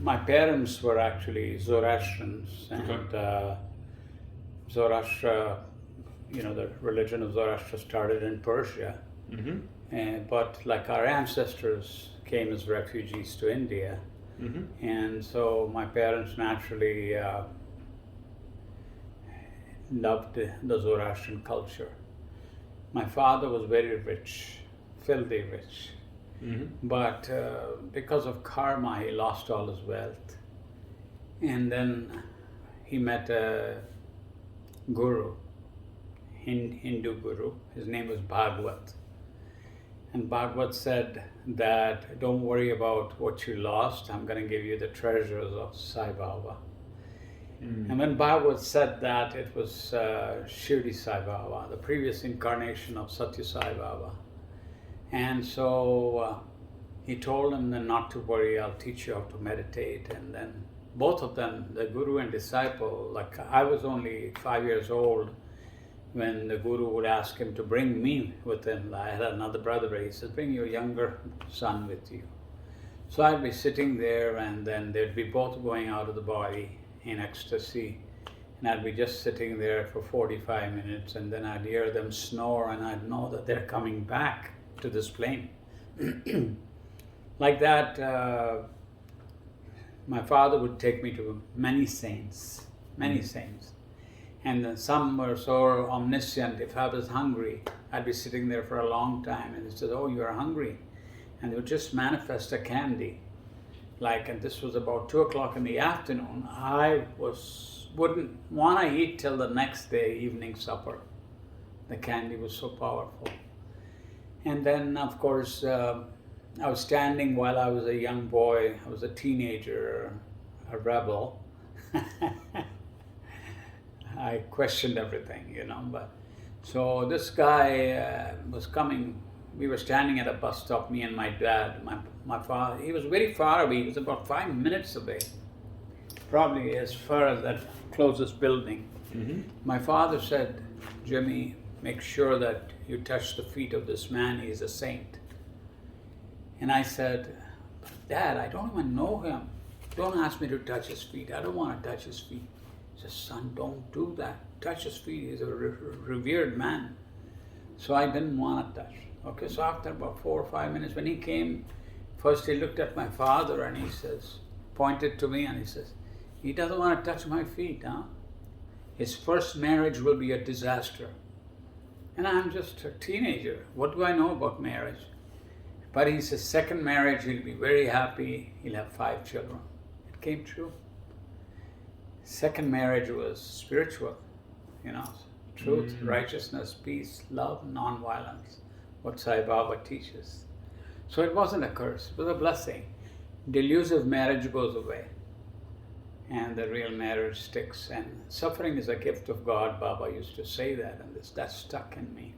my parents were actually Zoroastrians, and Zoroaster, the religion of Zoroaster started in Persia. But like our ancestors came as refugees to India, and so my parents naturally loved the Zoroastrian culture. My father was very rich, filthy rich, but because of karma, he lost all his wealth. And then he met a guru, Hindu guru. His name was Bhagwat. And Bhagwat said that don't worry about what you lost, I'm going to give you the treasures of Sai Baba. And when Bhagwat said that, it was Shirdi Sai Baba, the previous incarnation of Satya Sai Baba. And so he told him then not to worry, I'll teach you how to meditate. And then both of them, the guru and disciple, like I was only 5 years old when the guru would ask him to bring me with him. I had another brother, he said, bring your younger son with you. So I'd be sitting there, and then they'd be both going out of the body in ecstasy, and I'd be just sitting there for 45 minutes, and then I'd hear them snore, and I'd know that they're coming back to this plane. Like that, my father would take me to many saints. And some were so omniscient, if I was hungry, I'd be sitting there for a long time, and he said, oh, you're hungry. And they would just manifest a candy. And this was about 2 o'clock in the afternoon. I wouldn't want to eat till the next day, evening supper. The candy was so powerful. And then, of course, I was standing while I was a young boy. I was a teenager, a rebel. I questioned everything, But so this guy was coming. We were standing at a bus stop, me and my dad. My father, he was very far away. He was about 5 minutes away, probably as far as that closest building. My father said, Jimmy, make sure that you touch the feet of this man. He's a saint. And I said, Dad, I don't even know him. Don't ask me to touch his feet. I don't want to touch his feet. He says, son, don't do that. Touch his feet. He's a revered man. So I didn't want to touch. Okay, so after about 4 or 5 minutes, when he came, first he looked at my father and he says, pointed to me and he says, he doesn't want to touch my feet, huh? His first marriage will be a disaster. And I'm just a teenager. What do I know about marriage? But he says, second marriage, he'll be very happy. He'll have 5 children. It came true. Second marriage was spiritual, truth, righteousness, peace, love, non-violence, what Sai Baba teaches. So it wasn't a curse, it was a blessing. Delusive marriage goes away, and the real marriage sticks. And suffering is a gift of God, Baba used to say that, and that stuck in me.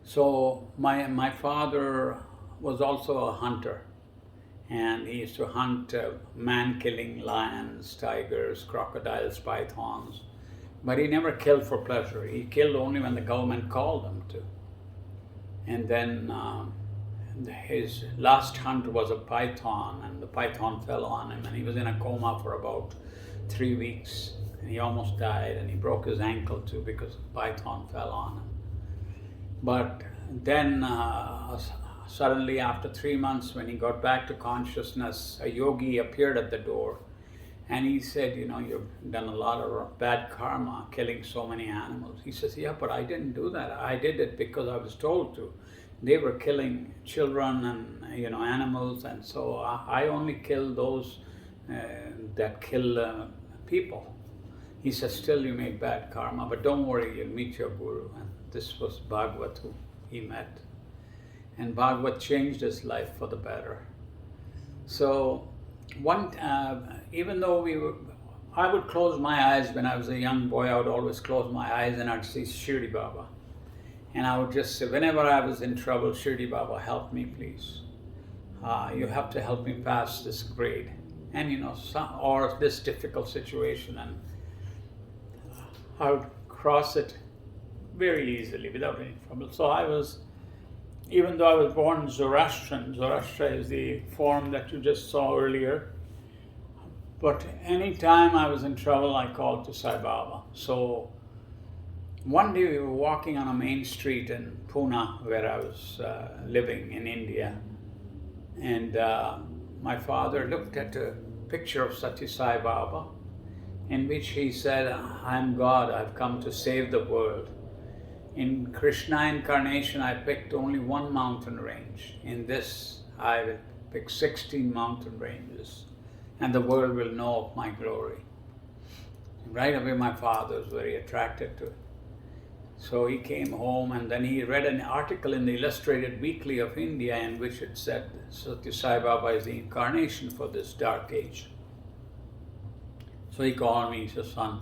So my father was also a hunter. And he used to hunt man-killing lions, tigers, crocodiles, pythons. But he never killed for pleasure. He killed only when the government called him to. And then his last hunt was a python, and the python fell on him, and he was in a coma for about 3 weeks. And he almost died, and he broke his ankle too because the python fell on him. But then suddenly, after 3 months, when he got back to consciousness, a yogi appeared at the door, and he said, you've done a lot of bad karma, killing so many animals. He says, yeah, but I didn't do that. I did it because I was told to. They were killing children and, animals, and so I only kill those that kill people. He says, still you made bad karma, but don't worry, you'll meet your guru. And this was Bhagwat who he met. And Bhagwat changed his life for the better. So even though I would close my eyes when I was a young boy. I would always close my eyes and I'd see Shirdi Baba. And I would just say, whenever I was in trouble, Shirdi Baba, help me, please. You have to help me pass this grade. And or this difficult situation. And I would cross it very easily without any trouble. So I was even though I was born Zoroastrian, Zoroaster is the form that you just saw earlier. But anytime I was in trouble, I called to Sai Baba. So one day we were walking on a main street in Pune, where I was living in India, and my father looked at a picture of Satya Sai Baba, in which he said, "I'm God, I've come to save the world." In Krishna incarnation, I picked only one mountain range. In this, I will pick 16 mountain ranges, and the world will know of my glory. Right away, my father was very attracted to it. So he came home, and then he read an article in the Illustrated Weekly of India in which it said Satya Sai Baba is the incarnation for this dark age. So he called me, he said, "Son,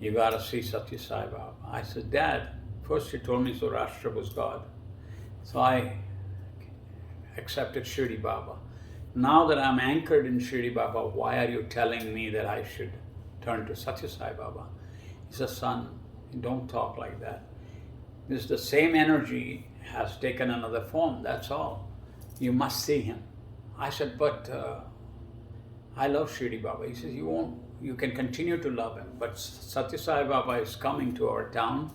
you gotta see Satya Sai Baba." I said, "Dad, first you told me Zoroaster was God." So I accepted Shirdi Baba. Now that I'm anchored in Shirdi Baba, why are you telling me that I should turn to Satya Sai Baba? He said, "Son, don't talk like that. This is the same energy has taken another form, that's all. You must see him." I said, "But I love Shirdi Baba." He says, you can continue to love him, but Satya Sai Baba is coming to our town,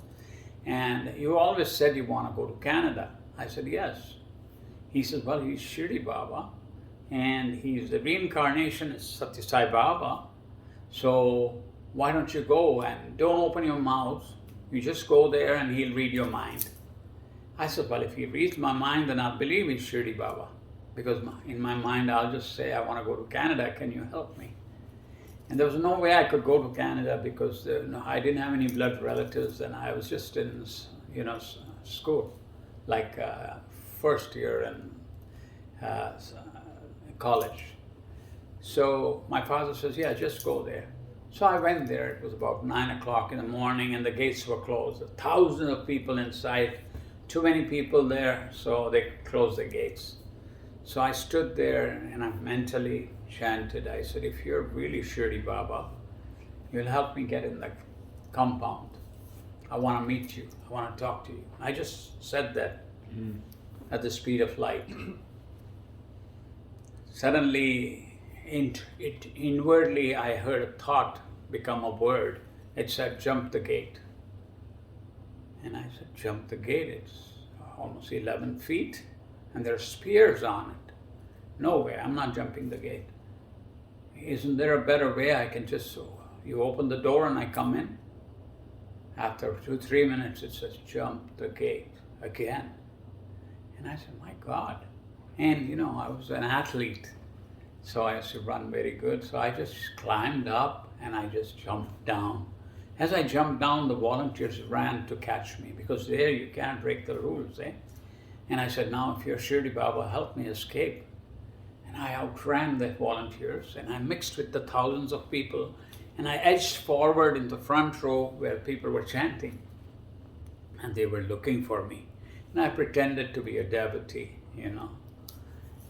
and you always said you want to go to Canada. I said, "Yes." He says, "Well, he's Shirdi Baba, and he's the reincarnation of Satya Sai Baba, so why don't you go and don't open your mouth, you just go there and he'll read your mind." I said, "Well, if he reads my mind, then I'll believe he's Shirdi Baba, because in my mind I'll just say, I want to go to Canada, can you help me?" And there was no way I could go to Canada because I didn't have any blood relatives, and I was just in school, like first year in college. So my father says, "Yeah, just go there." So I went there. It was about 9 o'clock in the morning, and the gates were closed. Thousands of people inside, too many people there, so they closed the gates. So I stood there and I mentally chanted. I said, "If you're really Shirdi Baba, you'll help me get in the compound. I want to meet you. I want to talk to you." I just said that at the speed of light. Suddenly, inwardly, I heard a thought become a word. It said, "Jump the gate." And I said, "Jump the gate? It's almost 11 feet, and there are spears on it. No way, I'm not jumping the gate. Isn't there a better way? I can just, you open the door and I come in." After 2-3 minutes, it says, "Jump the gate," again. And I said, "My God." And I was an athlete, so I used to run very good. So I just climbed up and I just jumped down. As I jumped down, the volunteers ran to catch me, because there you can't break the rules, eh? And I said, "Now, if you're Shirdi Baba, help me escape." And I outran the volunteers, and I mixed with the thousands of people, and I edged forward in the front row where people were chanting, and they were looking for me. And I pretended to be a devotee,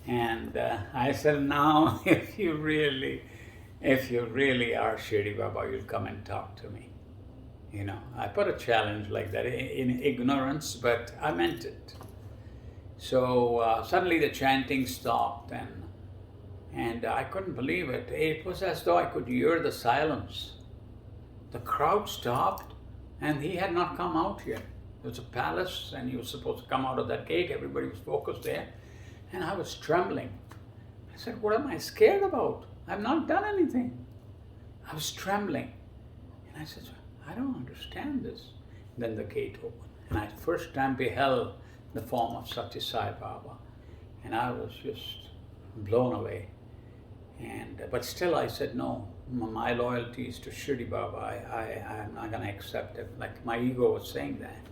And I said, "Now, if you really are Shirdi Baba, you'll come and talk to me." I put a challenge like that in ignorance, but I meant it. So suddenly the chanting stopped, and I couldn't believe it. It was as though I could hear the silence. The crowd stopped, and he had not come out yet. It was a palace, and he was supposed to come out of that gate. Everybody was focused there. And I was trembling. I said, "What am I scared about? I've not done anything." I was trembling. And I said, "I don't understand this." Then the gate opened. And I first time beheld the form of Satya Sai Baba. And I was just blown away. But still I said, "No, my loyalty is to Shirdi Baba. I'm not going to accept it." Like my ego was saying that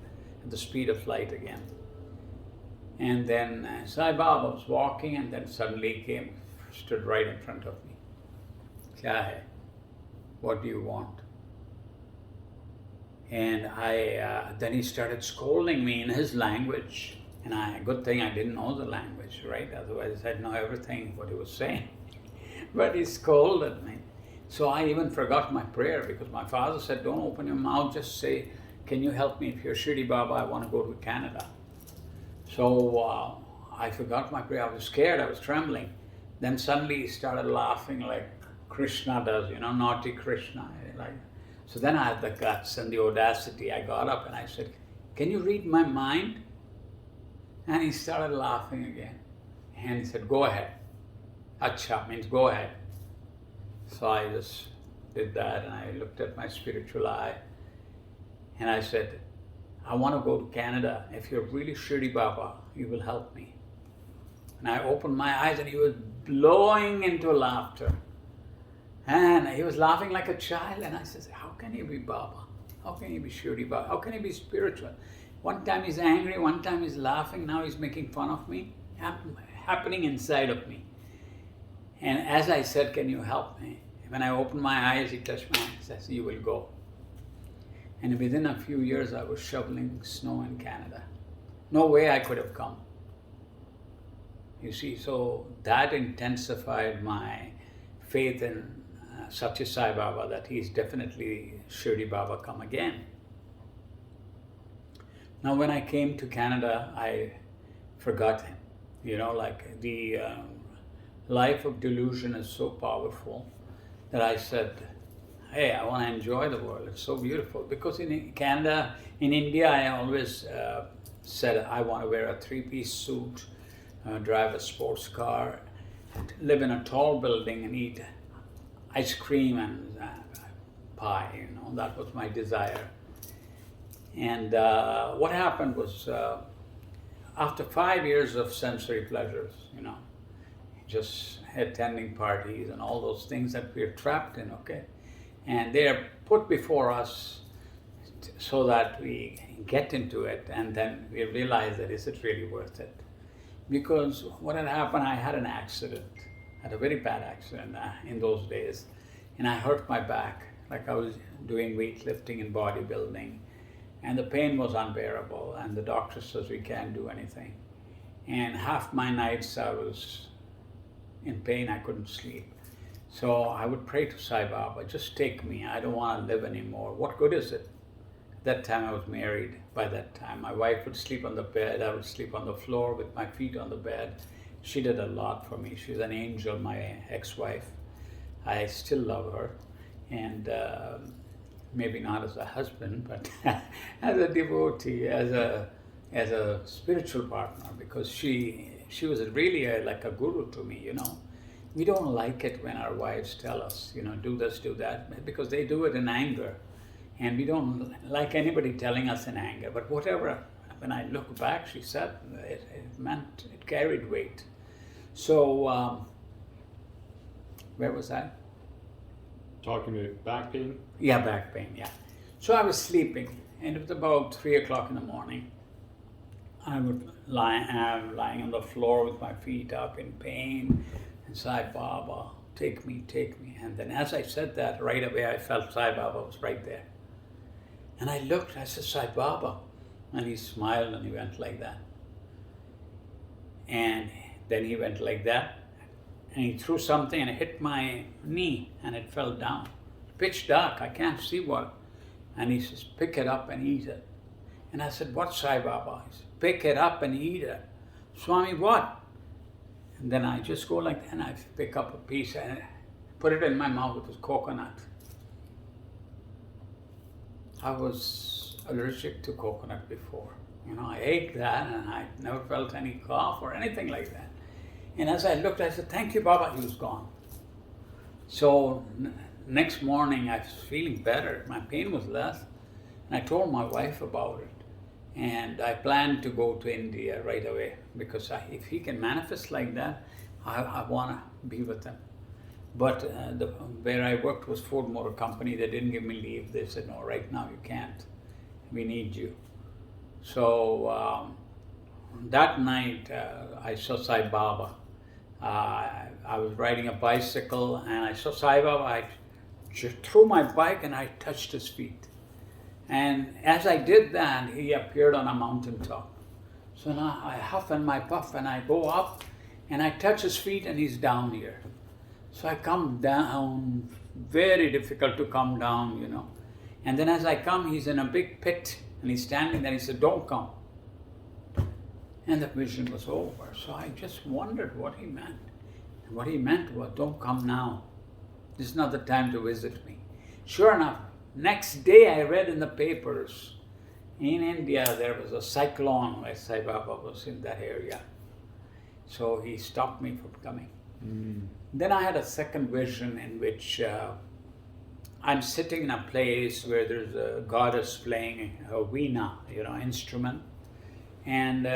at the speed of light again. And then Sai Baba was walking, and then suddenly he stood right in front of me. "Kya hai? What do you want?" And then he started scolding me in his language. And good thing I didn't know the language, right? Otherwise I'd know everything what he was saying. But he scolded me. So I even forgot my prayer, because my father said, "Don't open your mouth, just say, 'Can you help me? If you're Shirdi Baba, I want to go to Canada.'" So I forgot my prayer. I was scared. I was trembling. Then suddenly he started laughing like Krishna does, naughty Krishna. Like, so then I had the guts and the audacity. I got up and I said, "Can you read my mind?" And he started laughing again. And he said, "Go ahead." Acha means go ahead. So I just did that and I looked at my spiritual eye and I said, "I want to go to Canada. If you're really Shirdi Baba, you will help me." And I opened my eyes and he was blowing into laughter. And he was laughing like a child. And I said, "How can he be Baba? How can he be Shirdi Baba? How can he be spiritual? One time he's angry, one time he's laughing, now he's making fun of me." Happening inside of me. And as I said, "Can you help me?" When I opened my eyes, he touched my hand and says, "You will go." And within a few years, I was shoveling snow in Canada. No way I could have come. You see, so that intensified my faith in Satya Sai Baba, that he's definitely Shirdi Baba come again. Now, when I came to Canada, I forgot him. Like the life of delusion is so powerful that I said, "Hey, I want to enjoy the world. It's so beautiful." Because in Canada, in India, I always said I want to wear a three-piece suit, drive a sports car, live in a tall building and eat ice cream and pie. That was my desire. And what happened was, after 5 years of sensory pleasures, just attending parties and all those things that we're trapped in, okay? And they're put before us so that we get into it and then we realize that is it really worth it? Because what had happened, I had an accident, had a very bad accident in those days, and I hurt my back, like I was doing weightlifting and bodybuilding, and the pain was unbearable, and the doctor says we can't do anything. And half my nights I was in pain, I couldn't sleep. So I would pray to Sai Baba, "Just take me, I don't want to live anymore. What good is it?" At that time I was married. By that time my wife would sleep on the bed, I would sleep on the floor with my feet on the bed. She did a lot for me. She's an angel, my ex-wife. I still love her, and maybe not as a husband, but as a devotee, as a spiritual partner, because she was really like a guru to me. We don't like it when our wives tell us, do this, do that, because they do it in anger. And we don't like anybody telling us in anger. But whatever, when I look back, she said, it carried weight. So, where was I? Talking about back pain? Yeah, back pain, yeah. So I was sleeping, and it was about 3 o'clock in the morning. I would lying on the floor with my feet up in pain, and Sai Baba, take me. And then as I said that, right away I felt Sai Baba was right there. And I looked, I said, "Sai Baba." And he smiled and he went like that. And then he went like that. And he threw something and it hit my knee and it fell down. Pitch dark, I can't see what. And he says, "Pick it up and eat it." And I said, "What, Sai Baba?" He said, "Pick it up and eat it." "Swami, what?" And then I just go like that and I pick up a piece and put it in my mouth. It was coconut. I was allergic to coconut before. I ate that and I never felt any cough or anything like that. And as I looked, I said, "Thank you, Baba." He was gone. So next morning, I was feeling better. My pain was less. And I told my wife about it. And I planned to go to India right away because if he can manifest like that, I want to be with him. But where I worked was Ford Motor Company. They didn't give me leave. They said, "No, right now you can't. We need you." So that night I saw Sai Baba. I was riding a bicycle and I saw Sai Baba. I just threw my bike and I touched his feet. And as I did that, he appeared on a mountaintop. So now I huff and I puff and I go up and I touch his feet and he's down here. So I come down, very difficult to come down, And then as I come, he's in a big pit and he's standing there. He said, "Don't come." And the vision was over. So I just wondered what he meant. And what he meant was, don't come now. This is not the time to visit me. Sure enough, next day I read in the papers, in India there was a cyclone where Sai Baba was in that area. So he stopped me from coming. Then I had a second vision in which I'm sitting in a place where there's a goddess playing a veena, instrument. And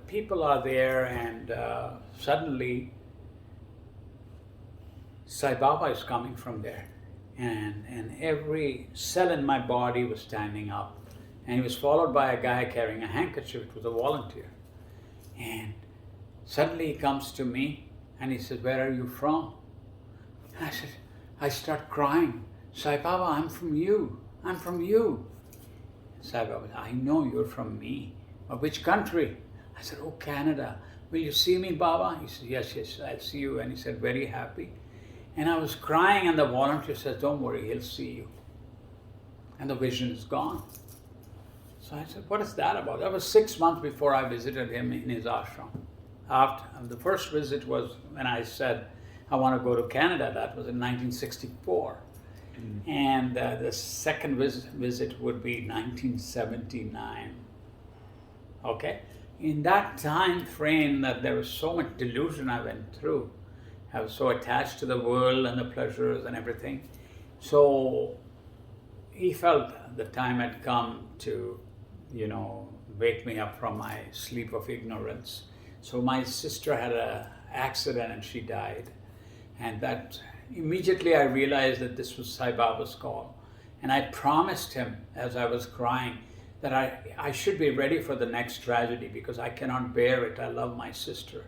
people are there, and suddenly Sai Baba is coming from there. And every cell in my body was standing up. And he was followed by a guy carrying a handkerchief. It was a volunteer. And suddenly he comes to me and he says, "Where are you from?" I said, I start crying. "Sai Baba, I'm from you. I'm from you." Sai Baba, "I know you're from me. But which country?" I said, "Oh, Canada. Will you see me, Baba?" He said, yes, I'll see you." And he said, very happy. And I was crying, and the volunteer said, "Don't worry, he'll see you." And the vision is gone. So I said, what is that about? That was 6 months before I visited him in his ashram. After the first visit was when I said, I want to go to Canada. That was in 1964. And the second visit would be 1979. Okay? In that time frame that there was so much delusion I went through. I was so attached to the world and the pleasures and everything. So he felt the time had come to, wake me up from my sleep of ignorance. So my sister had an accident and she died. And that immediately I realized that this was Sai Baba's call. And I promised him as I was crying that I should be ready for the next tragedy because I cannot bear it. I love my sister.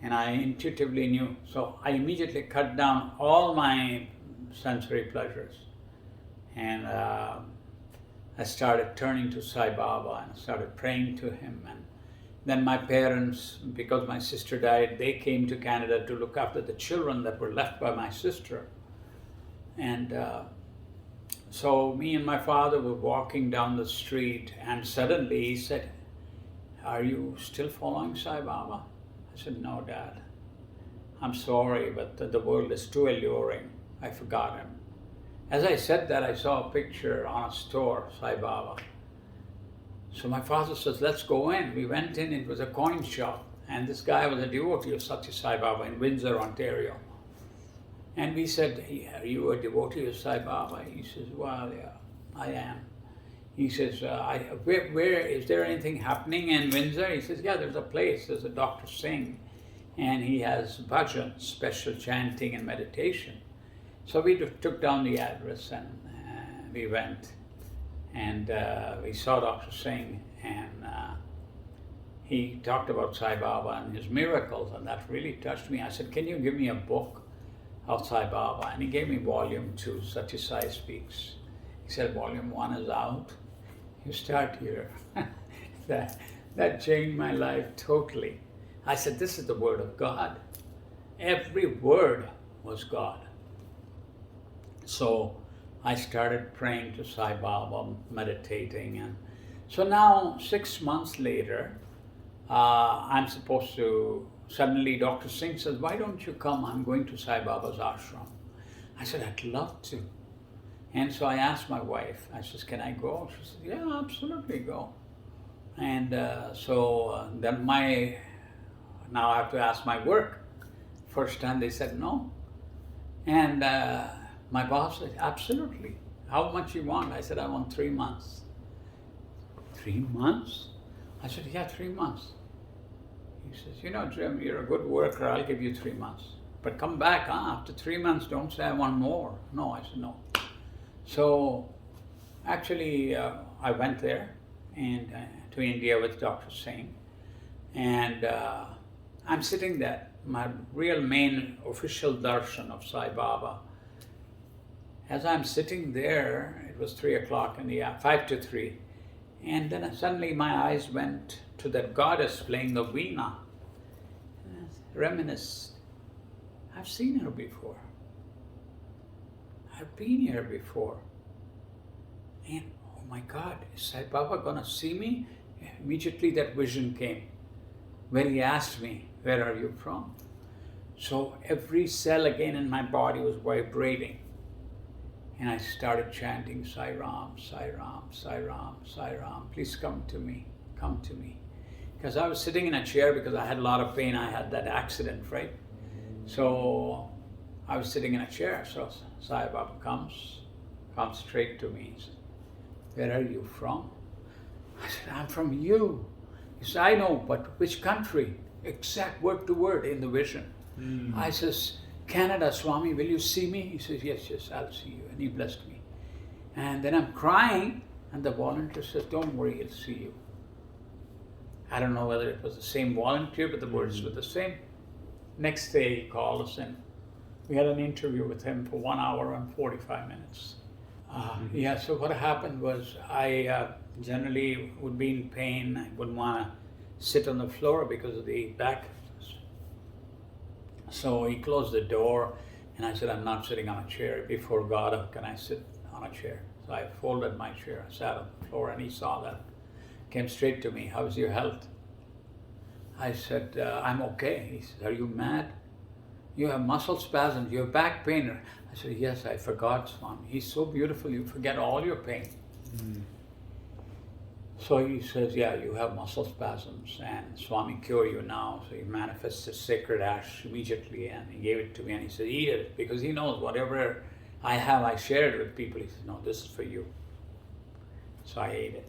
And I intuitively knew. So I immediately cut down all my sensory pleasures. And I started turning to Sai Baba and started praying to him. And then my parents, because my sister died, they came to Canada to look after the children that were left by my sister. And so me and my father were walking down the street, and suddenly he said, "Are you still following Sai Baba?" I said, "No, Dad. I'm sorry, but the world is too alluring. I forgot him." As I said that, I saw a picture on a store, Sai Baba. So my father says, "Let's go in." We went in, it was a coin shop. And this guy was a devotee of Satya Sai Baba in Windsor, Ontario. And we said, "Are you a devotee of Sai Baba?" He says, "Well, yeah, I am." He says, where is there anything happening in Windsor?" He says, "Yeah, there's a place, there's a Dr. Singh, and he has bhajan, special chanting and meditation." So we took down the address and we went. And we saw Dr. Singh, and he talked about Sai Baba and his miracles, and that really touched me. I said, "Can you give me a book of Sai Baba?" And he gave me volume 2, Satya Sai Speaks. He said, "Volume 1 is out. You start here." that changed my life totally. I said, this is the word of God. Every word was God. So I started praying to Sai Baba, meditating. And so now, 6 months later, I'm supposed to, suddenly Dr. Singh says, "Why don't you come? I'm going to Sai Baba's ashram." I said, "I'd love to." And so I asked my wife, I said, "Can I go?" She said, "Yeah, absolutely, go." And then now I have to ask my work. First time they said no. And my boss said, "Absolutely. How much you want?" I said, "I want 3 months." 3 months? I said, "Yeah, 3 months." He says, "Jim, you're a good worker. I'll give you 3 months. But come back, after 3 months, don't say I want more." No, I said, "No." So actually, I went there and to India with Dr. Singh. And I'm sitting there, my real main official darshan of Sai Baba. As I'm sitting there, it was 3 o'clock in the 5 to 3. And then suddenly my eyes went to that goddess playing the veena. And I reminisced. I've seen her before. I've been here before. And oh my God, is Sai Baba gonna see me? Immediately that vision came. when he asked me, where are you from? So every cell again in my body was vibrating. And I started chanting, Sai Ram, Sai Ram, Sai Ram, Sai Ram. Please come to me, come to me. Because I was sitting in a chair because I had a lot of pain. I had that accident, right? So I was sitting in a chair. So Sai Baba comes straight to me. He said, where are you from? I said, I'm from you. He said, I know, but which country? Exact word to word in the vision. I says, Canada, Swami, will you see me? He says, yes, I'll see you. And he blessed me. And then I'm crying, and the volunteer says, don't worry, he'll see you. I don't know whether it was the same volunteer, but the words were the same. Next day, he called us, and we had an interview with him for 1 hour and 45 minutes. Yeah, so what happened was I generally would be in pain. I wouldn't want to sit on the floor because of the back. So he closed the door, and I said, I'm not sitting on a chair. Before God, how can I sit on a chair? So I folded my chair, sat on the floor, and he saw that. Came straight to me, how's your health? I said, I'm okay. He said, are you mad? You have muscle spasms, you have back pain. I said, yes, I forgot, Swami. He's so beautiful, you forget all your pain. So he says, yeah, you have muscle spasms, and Swami cure you now. So he manifested sacred ash immediately, and he gave it to me, and he said, eat it, because he knows whatever I have, I share it with people. He said, no, this is for you. So I ate it.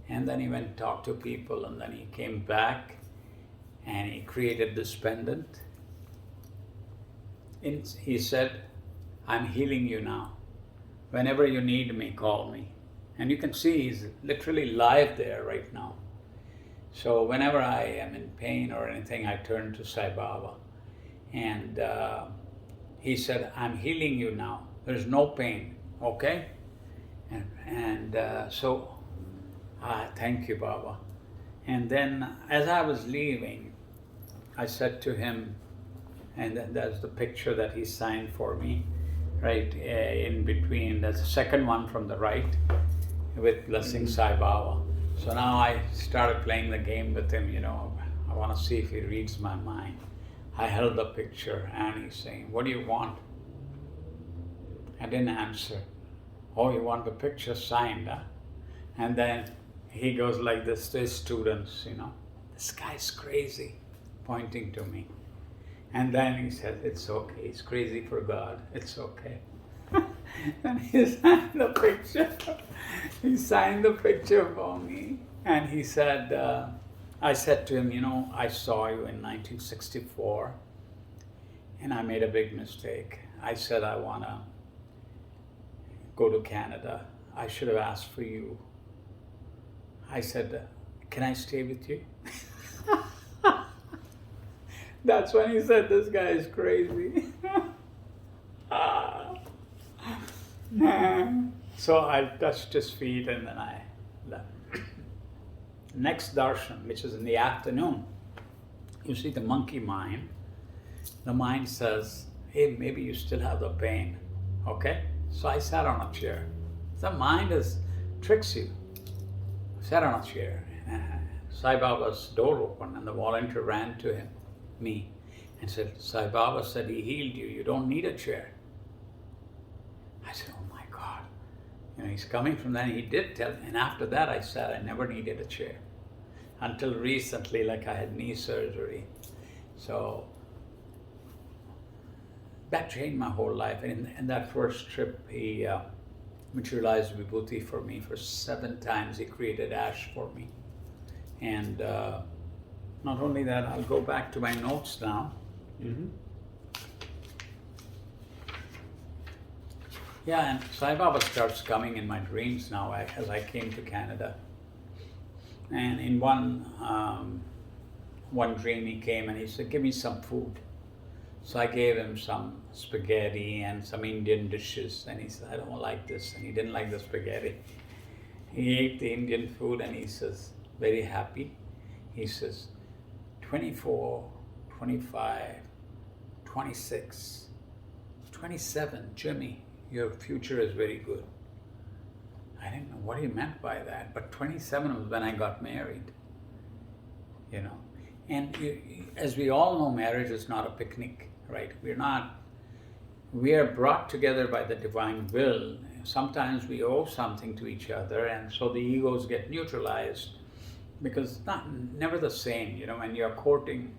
And then he went and talked to people, and then he came back, and he created this pendant. He said, I'm healing you now. Whenever you need me, call me. And you can see he's literally live there right now. So whenever I am in pain or anything, I turn to Sai Baba. And he said, I'm healing you now. There's no pain, okay? So thank you, Baba. And then as I was leaving, I said to him, and that's the picture that he signed for me, right in between. That's the second one from the right, with blessing Sai Baba. So now I started playing the game with him, I want to see if he reads my mind. I held the picture, and he's saying, what do you want? I didn't answer. Oh, you want the picture signed, huh? And then he goes like this to his students, this guy's crazy, pointing to me. And then he said, it's okay, he's crazy for God, it's okay. And he signed the picture. He signed the picture for me. And he said, I said to him, I saw you in 1964, and I made a big mistake. I said, I want to go to Canada. I should have asked for you. I said, can I stay with you? That's when he said, this guy is crazy. So I touched his feet, and then I left. Next darshan, which is in the afternoon, you see the monkey mind. The mind says, hey, maybe you still have the pain, okay? So I sat on a chair. The mind tricks you. I sat on a chair. Sai Baba's door opened, and the volunteer ran to me and said, Sai Baba said he healed you. You don't need a chair. I said, oh my God. He's coming from that. He did tell me. And after that, I said I never needed a chair. Until recently, like I had knee surgery. So that changed my whole life. And in that first trip, he materialized Vibhuti for me for 7 times. He created ash for me. And not only that, I'll go back to my notes now. Yeah, and Sai Baba starts coming in my dreams now as I came to Canada. And in one dream he came and he said, give me some food. So I gave him some spaghetti and some Indian dishes, and he said, I don't like this, and he didn't like the spaghetti. He ate the Indian food, and he says, very happy. He says, 24, 25, 26, 27, Jimmy, your future is very good. I didn't know what he meant by that, but 27 was when I got married, And as we all know, marriage is not a picnic, right? We are brought together by the divine will. Sometimes we owe something to each other, and so the egos get neutralized because it's never the same. When you're courting,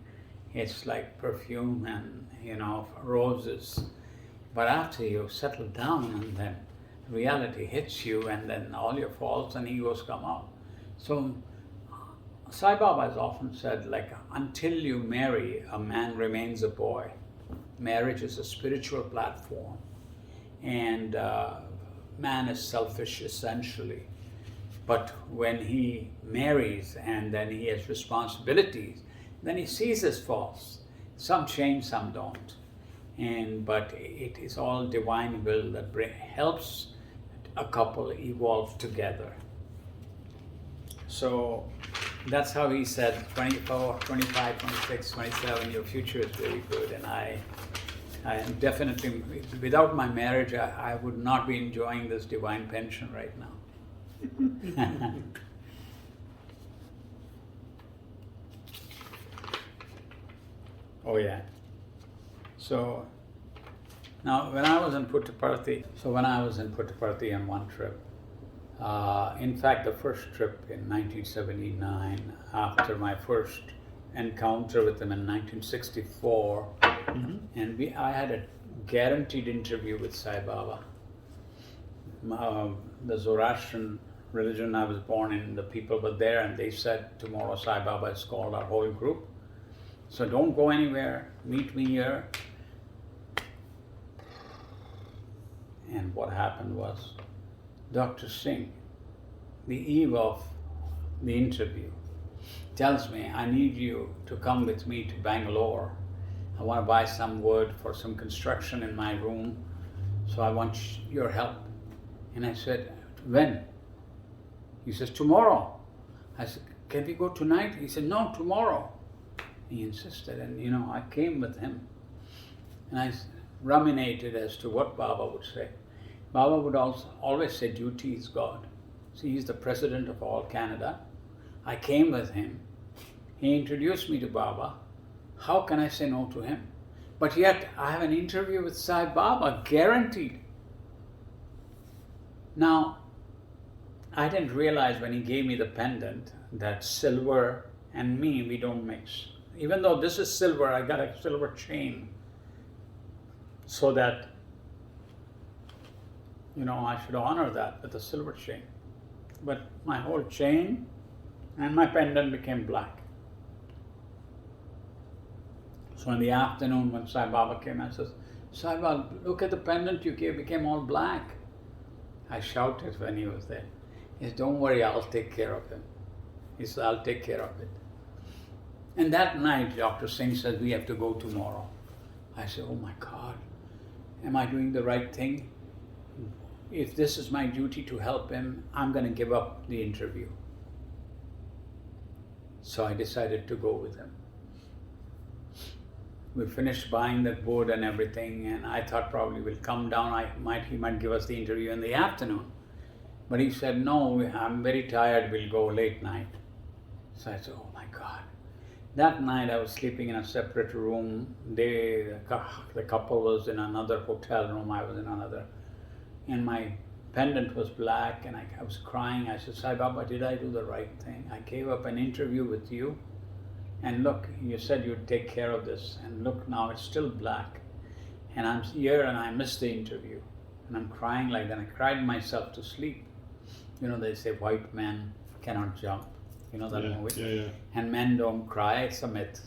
it's like perfume and, roses. But after you settle down, and then reality hits you, and then all your faults and egos come out. So Sai Baba has often said, like, until you marry, a man remains a boy. Marriage is a spiritual platform, and man is selfish essentially. But when he marries and then he has responsibilities, then he sees his faults. Some change, some don't. But it is all divine will that helps a couple evolve together. So that's how he said 24, 25, 26, 27, your future is very good. And I am definitely, without my marriage, I would not be enjoying this divine pension right now. Oh yeah. So now when I was in Puttaparthi on one trip, in fact the first trip in 1979, after my first encounter with him in 1964, and I had a guaranteed interview with Sai Baba. The Zoroastrian religion I was born in, the people were there, and they said, tomorrow Sai Baba has called our whole group, so don't go anywhere, meet me here. And what happened was, Dr. Singh, the eve of the interview, tells me, I need you to come with me to Bangalore. I want to buy some wood for some construction in my room, so I want your help. And I said, when? He says, tomorrow. I said, can we go tonight? He said, no, tomorrow. He insisted, and I came with him. And I ruminated as to what Baba would say. Baba would always say, duty is God. See, he's the president of all Canada. I came with him. He introduced me to Baba. How can I say no to him? But yet, I have an interview with Sai Baba, guaranteed. Now, I didn't realize when he gave me the pendant that silver and me, we don't mix. Even though this is silver, I got a silver chain so that, I should honor that with a silver chain. But my whole chain and my pendant became black. So in the afternoon when Sai Baba came, I said, Sai Baba, look at the pendant you gave, became all black. I shouted when he was there. He said, don't worry, I'll take care of him. He said, I'll take care of it. And that night, Dr. Singh said, we have to go tomorrow. I said, oh my God, am I doing the right thing? If this is my duty to help him, I'm going to give up the interview. So I decided to go with him. We finished buying the wood and everything, and I thought probably we'll come down, he might give us the interview in the afternoon. But he said, no, I'm very tired, we'll go late night. So I said, oh my God. That night I was sleeping in a separate room. The couple was in another hotel room, I was in another. And my pendant was black, and I was crying. I said, Sai Baba, did I do the right thing? I gave up an interview with you, and look, you said you'd take care of this, and look, now it's still black. And I'm here and I missed the interview. And I'm crying like that. I cried myself to sleep. They say white men cannot jump. You know that movie? Yeah. And men don't cry, it's a myth.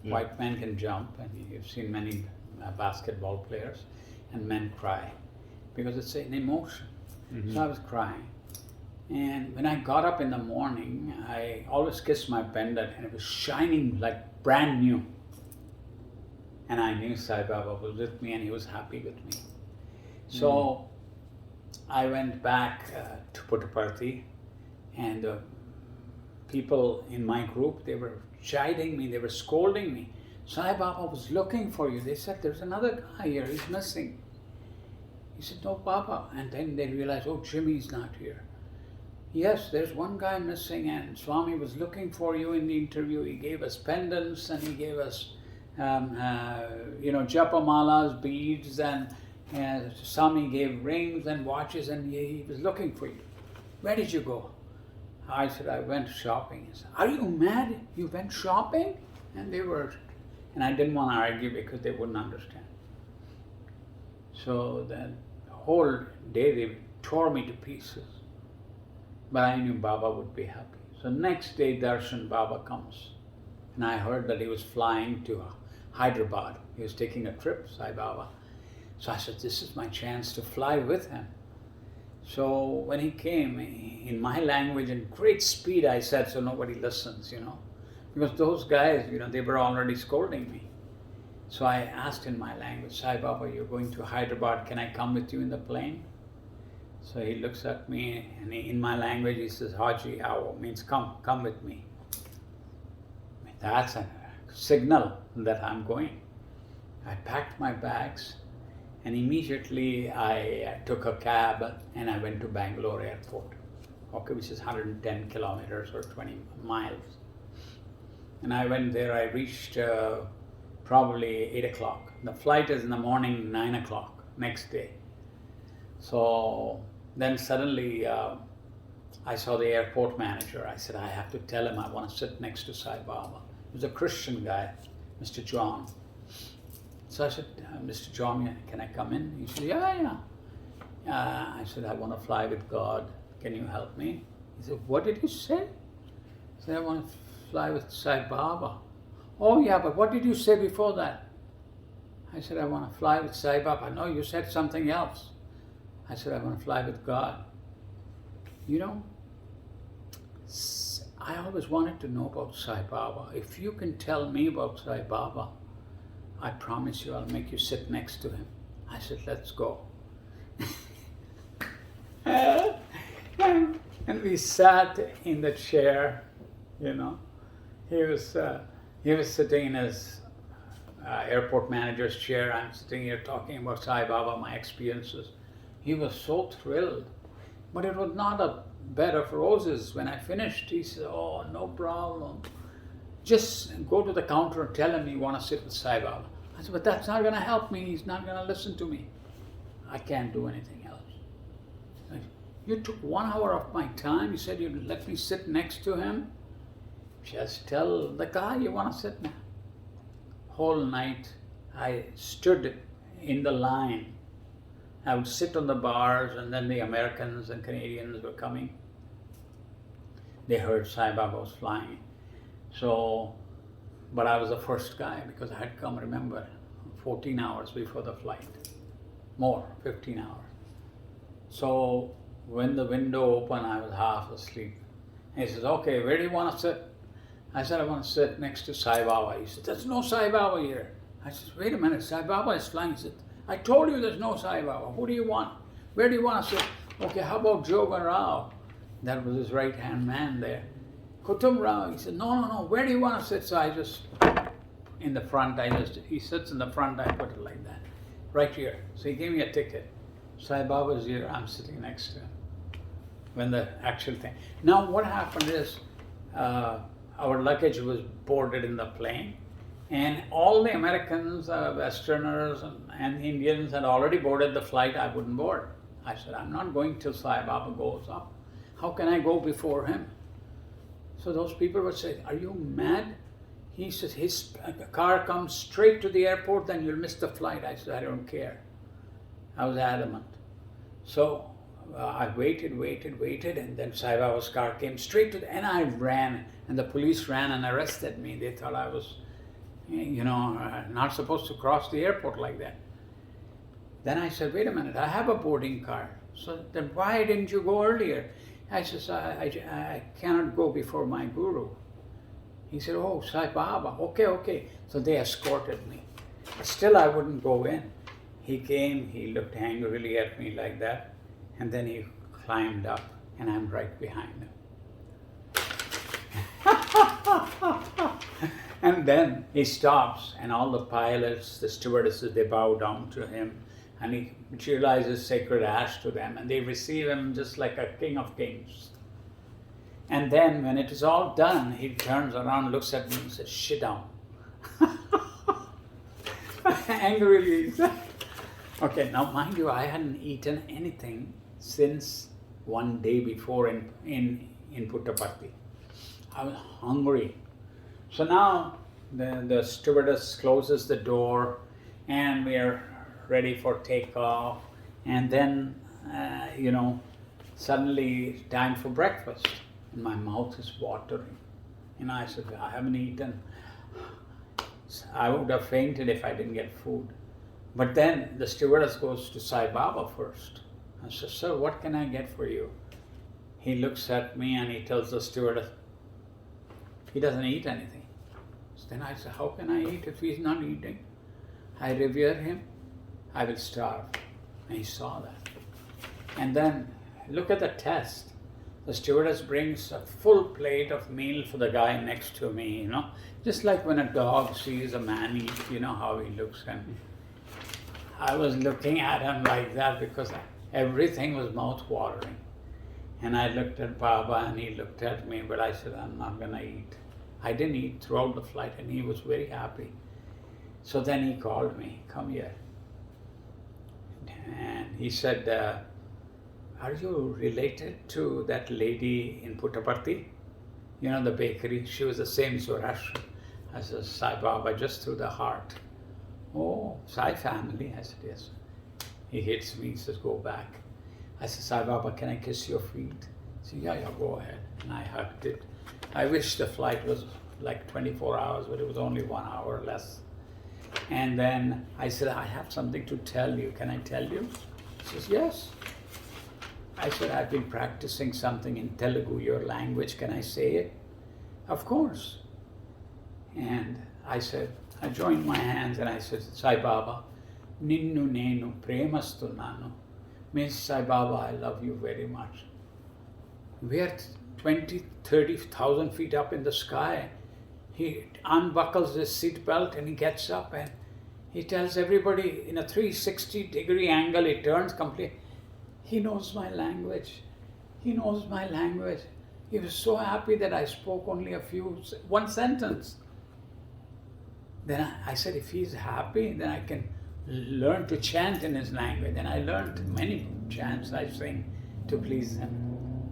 Yeah. White men can jump, and you've seen many basketball players, and men cry because it's an emotion. Mm-hmm. So I was crying. And when I got up in the morning, I always kissed my pendant, and it was shining like brand new. And I knew Sai Baba was with me, and he was happy with me. So I went back to Puttaparthi, and the people in my group, they were chiding me, they were scolding me. Sai Baba was looking for you. They said, there's another guy here, he's missing. He said, no, Baba. And then they realized, oh, Jimmy's not here. Yes, there's one guy missing, and Swami was looking for you in the interview. He gave us pendants and he gave us, japamalas, beads, and Swami gave rings and watches, and he was looking for you. Where did you go? I said, I went shopping. He said, are you mad? You went shopping? And I didn't want to argue because they wouldn't understand. So the whole day they tore me to pieces. But I knew Baba would be happy. So next day Darshan Baba comes. And I heard that he was flying to Hyderabad. He was taking a trip, Sai Baba. So I said, this is my chance to fly with him. So when he came, in my language, in great speed, I said, so nobody listens, Because those guys, they were already scolding me. So I asked in my language, Sai Baba, you're going to Hyderabad, can I come with you in the plane? So he looks at me, and in my language he says, Haji Awo, means come with me. That's a signal that I'm going. I packed my bags, and immediately I took a cab and I went to Bangalore airport, which is 110 kilometers or 20 miles. And I went there, I reached probably 8 o'clock. The flight is in the morning, 9 o'clock, next day. So then suddenly I saw the airport manager. I said, I have to tell him I want to sit next to Sai Baba. He was a Christian guy, Mr. John. So I said, Mr. John, can I come in? He said, yeah. I said, I want to fly with God. Can you help me? He said, what did you say? I said, I want to fly with Sai Baba. Oh yeah, but what did you say before that? I said, I want to fly with Sai Baba. No, you said something else. I said, I want to fly with God. I always wanted to know about Sai Baba. If you can tell me about Sai Baba, I promise you I'll make you sit next to him. I said, let's go. And we sat in the chair, He was sitting in his airport manager's chair. I'm sitting here talking about Sai Baba, my experiences. He was so thrilled. But it was not a bed of roses. When I finished, he said, oh, no problem. Just go to the counter and tell him you want to sit with Sai Baba. I said, but that's not going to help me. He's not going to listen to me. I can't do anything else. You took 1 hour of my time. You said you'd let me sit next to him. Just tell the guy you want to sit now. Whole night I stood in the line. I would sit on the bars, and then the Americans and Canadians were coming. They heard Sai Baba was flying. But I was the first guy because I had come, remember, 14 hours before the flight. More, 15 hours. So when the window opened, I was half asleep. And he says, okay, where do you want to sit? I said, I want to sit next to Sai Baba. He said, there's no Sai Baba here. I said, wait a minute, Sai Baba is flying. He said, I told you there's no Sai Baba. Who do you want? Where do you want to sit? Okay, how about Jogan Rao? That was his right-hand man there. Kutum Rao. He said, no. Where do you want to sit? So I just, in the front, he sits in the front, I put it like that. Right here. So he gave me a ticket. Sai Baba's here, I'm sitting next to him. When the actual thing. Now what happened is, our luggage was boarded in the plane, and all the Americans, Westerners and Indians had already boarded the flight. I wouldn't board. I said, I'm not going till Sai Baba goes up. How can I go before him? So those people would say, are you mad? He says, his car comes straight to the airport, then you'll miss the flight. I said, I don't care. I was adamant. So I waited, and then Sai Baba's car came straight to and I ran, and the police ran and arrested me. They thought I was, not supposed to cross the airport like that. Then I said, wait a minute, I have a boarding card. So then why didn't you go earlier? I said, I cannot go before my guru. He said, oh, Sai Baba, okay. So they escorted me. But still I wouldn't go in. He came, he looked angrily at me like that, and then he climbed up, and I'm right behind him. And then he stops, and all the pilots, the stewardesses, they bow down to him, and he materializes sacred ash to them, and they receive him just like a king of kings. And then when it is all done, he turns around, looks at me and says, "Sit down." Angrily. Okay, now mind you, I hadn't eaten anything since one day before in Puttaparthi. I was hungry. So now the stewardess closes the door and we are ready for takeoff. And then, suddenly time for breakfast. And my mouth is watering. And I said, I haven't eaten. I would have fainted if I didn't get food. But then the stewardess goes to Sai Baba first. I said, "Sir, what can I get for you?" He looks at me and he tells the stewardess, he doesn't eat anything. So then I said, how can I eat if he's not eating? I revere him, I will starve. And he saw that. And then look at the test. The stewardess brings a full plate of meal for the guy next to me, just like when a dog sees a man eat, how he looks. And I was looking at him like that because everything was mouth-watering. And I looked at Baba and he looked at me, but I said, I'm not going to eat. I didn't eat throughout the flight and he was very happy. So then he called me, "Come here." And he said, "Are you related to that lady in Puttaparthi? The bakery? She was the same Zoroastrian." I said, "Sai Baba, just through the heart." "Oh, Sai family?" I said, "Yes." He hits me, he says, "Go back." I said, "Sai Baba, can I kiss your feet?" He said, yeah, go ahead. And I hugged it. I wish the flight was like 24 hours, but it was only 1 hour less. And then I said, "I have something to tell you. Can I tell you?" He says, "Yes." I said, "I've been practicing something in Telugu, your language. Can I say it?" "Of course." And I said, I joined my hands and I said, "Sai Baba, ninnu nenu premastunnanu." Means, Sai Baba, I love you very much. We are 20, 30,000 feet up in the sky. He unbuckles his seat belt and he gets up and he tells everybody in a 360-degree angle, he turns completely. He knows my language. He knows my language. He was so happy that I spoke only one sentence. Then I said, if he's happy, then I can learn to chant in his language. And I learned many chants I sing to please him,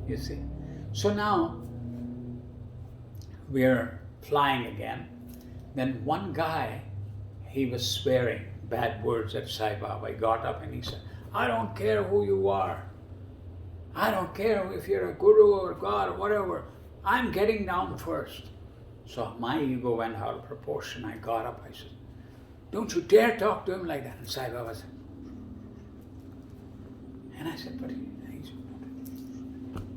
you see. So now we're flying again. Then one guy, he was swearing bad words at Sai Baba. He got up and he said, "I don't care who you are. I don't care if you're a guru or God or whatever. I'm getting down first." So my ego went out of proportion. I got up, I said, "Don't you dare talk to him like that." And Sai Baba said, and I said, "But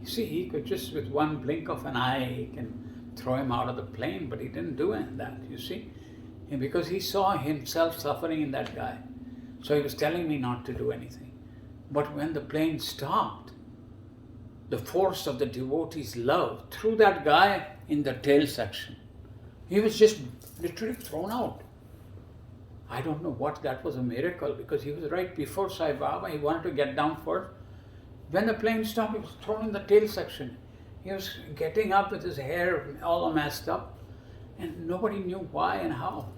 you see, he could just with one blink of an eye, he can throw him out of the plane, but he didn't do that, you see. And because he saw himself suffering in that guy. So he was telling me not to do anything. But when the plane stopped, the force of the devotee's love threw that guy in the tail section. He was just literally thrown out. I don't know what, that was a miracle because he was right before Sai Baba. He wanted to get down first. When the plane stopped, he was thrown in the tail section. He was getting up with his hair all messed up and nobody knew why and how.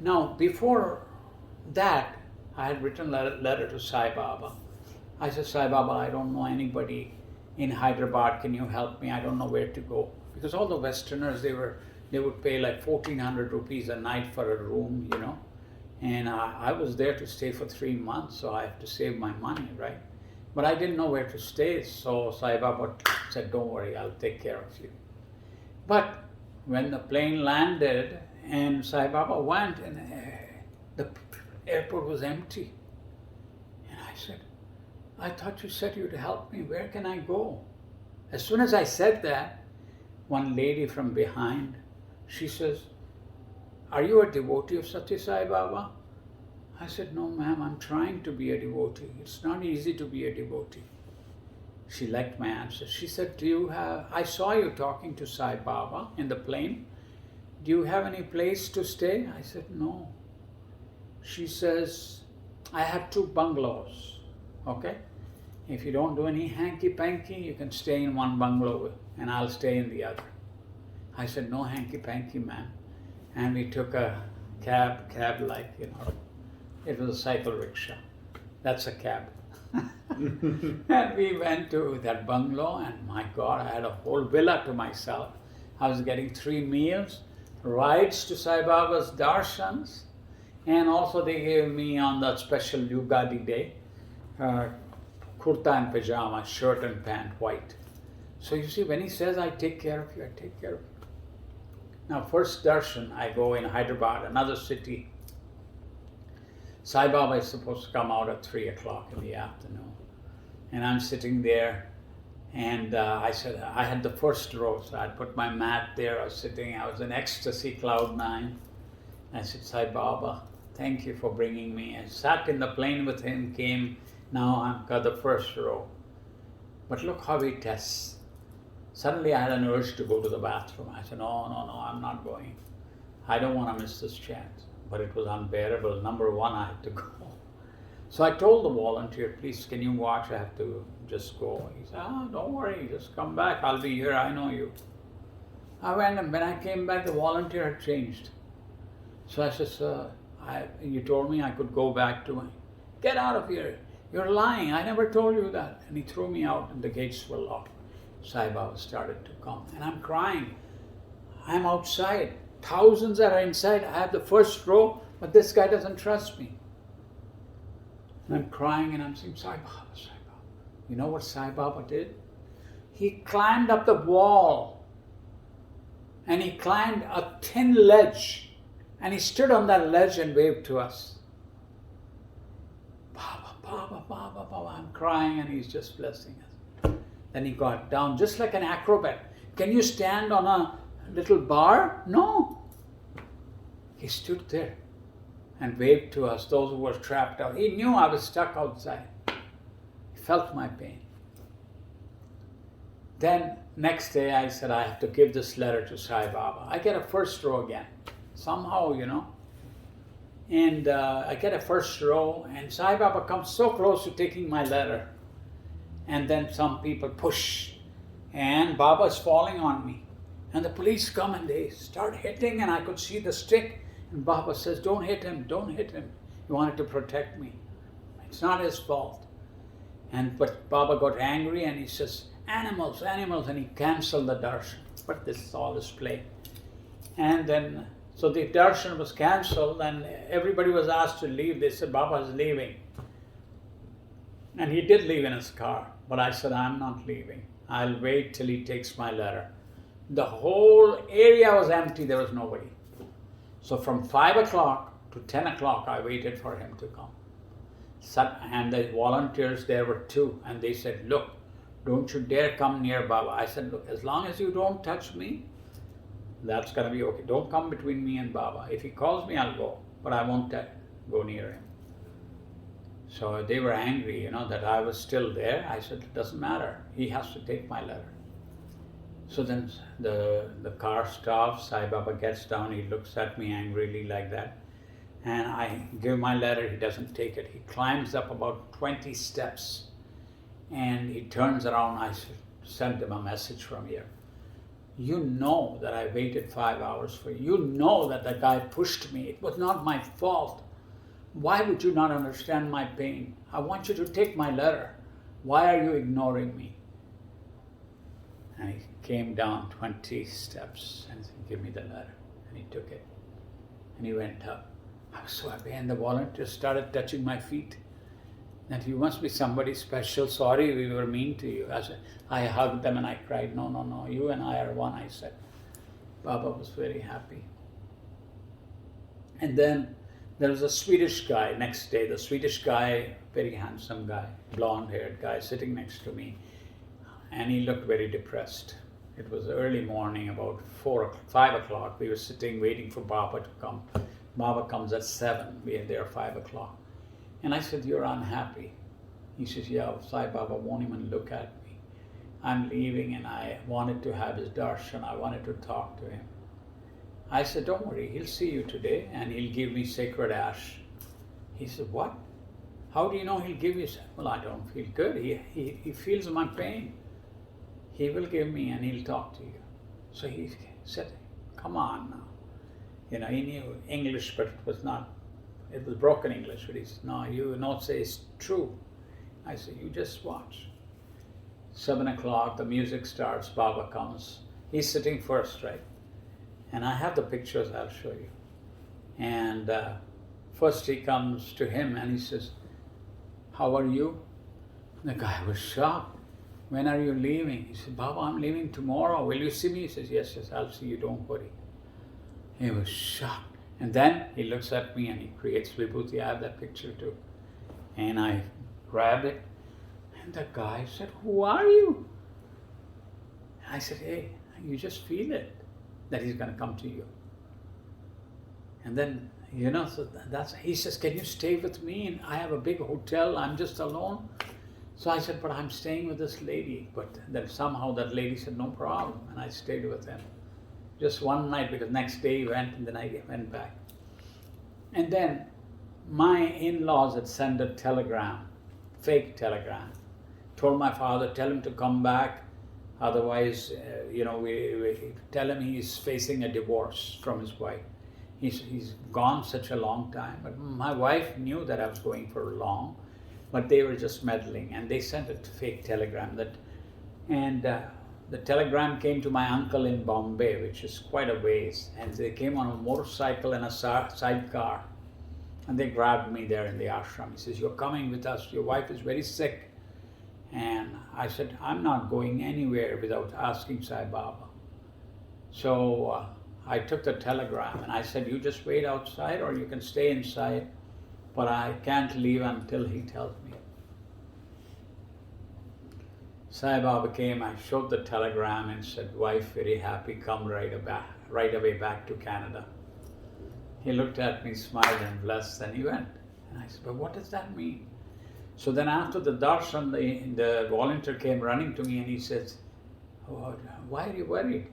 Now, before that, I had written a letter to Sai Baba. I said, "Sai Baba, I don't know anybody in Hyderabad. Can you help me? I don't know where to go." Because all the Westerners, they would pay like 1,400 rupees a night for a room, And I was there to stay for 3 months, so I have to save my money, right? But I didn't know where to stay, so Sai Baba said, "Don't worry, I'll take care of you." But when the plane landed and Sai Baba went, and the airport was empty. And I said, "I thought you said you'd help me. Where can I go?" As soon as I said that, one lady from behind, she says, "Are you a devotee of Satya Sai Baba?" I said, "No, ma'am, I'm trying to be a devotee. It's not easy to be a devotee." She liked my answer. She said, I saw you talking to Sai Baba in the plane. "Do you have any place to stay?" I said, "No." She says, "I have 2 bungalows, okay? If you don't do any hanky-panky, you can stay in one bungalow and I'll stay in the other. I said, no hanky-panky, man. And we took a cab like, it was a cycle rickshaw. That's a cab. And we went to that bungalow, and my God, I had a whole villa to myself. I was getting 3 meals, rides to Sai Baba's darshans, and also they gave me on that special Yugadi day, kurta and pajama, shirt and pant, white. So you see, when he says, I take care of you, I take care of you. Now, first darshan, I go in Hyderabad, another city. Sai Baba is supposed to come out at 3 o'clock in the afternoon. And I'm sitting there, and I said, I had the first row, so I'd put my mat there, I was sitting, I was in ecstasy, cloud 9. I said, Sai Baba, thank you for bringing me. I sat in the plane with him, came, now I've got the first row. But look how he tests. Suddenly I had an urge to go to the bathroom. I said, no, I'm not going. I don't want to miss this chance. But it was unbearable. Number one, I had to go. So I told the volunteer, please, can you watch? I have to just go. He said, don't worry, just come back. I'll be here, I know you. I went, and when I came back, the volunteer had changed. So I said, sir, you told me I could go back to him. Get out of here. You're lying. I never told you that. And he threw me out, and the gates were locked. Sai Baba started to come, and I'm crying. I'm outside. Thousands are inside. I have the first row, but this guy doesn't trust me. And I'm crying, and I'm saying, Sai Baba, Sai Baba. You know what Sai Baba did? He climbed up the wall, and he climbed a thin ledge, and he stood on that ledge and waved to us. Baba, Baba, Baba, Baba. I'm crying, and he's just blessing us. Then he got down just like an acrobat. Can you stand on a little bar? No. He stood there and waved to us, those who were trapped out. He knew I was stuck outside. He felt my pain. Then next day I said, I have to give this letter to Sai Baba. I get a first row again. Somehow, And I get a first row, and Sai Baba comes so close to taking my letter. And then some people push, and Baba's falling on me. And the police come and they start hitting, and I could see the stick. And Baba says, don't hit him, don't hit him. He wanted to protect me. It's not his fault. But Baba got angry, and he says, animals, animals, and he canceled the darshan. But this is all his play. And then, so the darshan was cancelled, and everybody was asked to leave. They said, Baba is leaving. And he did leave in his car. But I said, I'm not leaving. I'll wait till he takes my letter. The whole area was empty. There was nobody. So from 5 o'clock to 10 o'clock, I waited for him to come. And the volunteers, there were 2. And they said, look, don't you dare come near Baba. I said, look, as long as you don't touch me, that's going to be okay. Don't come between me and Baba. If he calls me, I'll go. But I won't go near him. So they were angry, that I was still there. I said, it doesn't matter. He has to take my letter. So then the car stops. Sai Baba gets down. He looks at me angrily like that. And I give my letter. He doesn't take it. He climbs up about 20 steps. And he turns around. I sent him a message from here. You know that I waited 5 hours for you. You know that the guy pushed me. It was not my fault. Why would you not understand my pain? I want you to take my letter. Why are you ignoring me? And he came down 20 steps and said, give me the letter. And he took it. And he went up. I was so happy. And the volunteers started touching my feet. And you must be somebody special. Sorry, we were mean to you. I hugged them and I cried, no, you and I are one, I said. Baba was very happy. And then there was a Swedish guy next day. The Swedish guy, very handsome guy, blonde-haired guy, sitting next to me. And he looked very depressed. It was early morning, about 5 o'clock. We were sitting waiting for Baba to come. Baba comes at 7. We are there 5 o'clock. And I said, you're unhappy. He says, yeah, Sai Baba won't even look at me. I'm leaving, and I wanted to have his darshan. I wanted to talk to him. I said, don't worry, he'll see you today and he'll give me sacred ash. He said, what? How do you know he'll give you? Well, I don't feel good. He feels my pain. He will give me and he'll talk to you. So he said, come on now. You know, he knew English, but it was broken English. But he said, no, you not say it's true. I said, you just watch. 7 o'clock, the music starts, Baba comes. He's sitting first, right? And I have the pictures, I'll show you. And first he comes to him and he says, how are you? The guy was shocked. When are you leaving? He said, Baba, I'm leaving tomorrow. Will you see me? He says, yes, I'll see you, don't worry. He was shocked. And then he looks at me and he creates vibhuti. I have that picture too. And I grabbed it. And the guy said, who are you? I said, hey, you just feel it, that he's going to come to you. And then, you know, so he says, can you stay with me? And I have a big hotel, I'm just alone. So I said, but I'm staying with this lady. But then somehow that lady said, no problem. And I stayed with him. Just one night, because next day he went and then I went back. And then my in-laws had sent a telegram, fake telegram. Told my father, tell him to come back. Otherwise, we tell him he's facing a divorce from his wife. He's gone such a long time. But my wife knew that I was going for long, but they were just meddling. And they sent a fake telegram the telegram came to my uncle in Bombay, which is quite a ways. And they came on a motorcycle and a sidecar. And they grabbed me there in the ashram. He says, you're coming with us. Your wife is very sick. And I said, I'm not going anywhere without asking Sai Baba. So I took the telegram and I said, you just wait outside or you can stay inside, but I can't leave until he tells me. Sai Baba came, I showed the telegram and said, wife, very happy, come right away back to Canada. He looked at me, smiled and blessed, and he went. And I said, but what does that mean? So then after the darshan, the volunteer came running to me and he says, oh, why are you worried?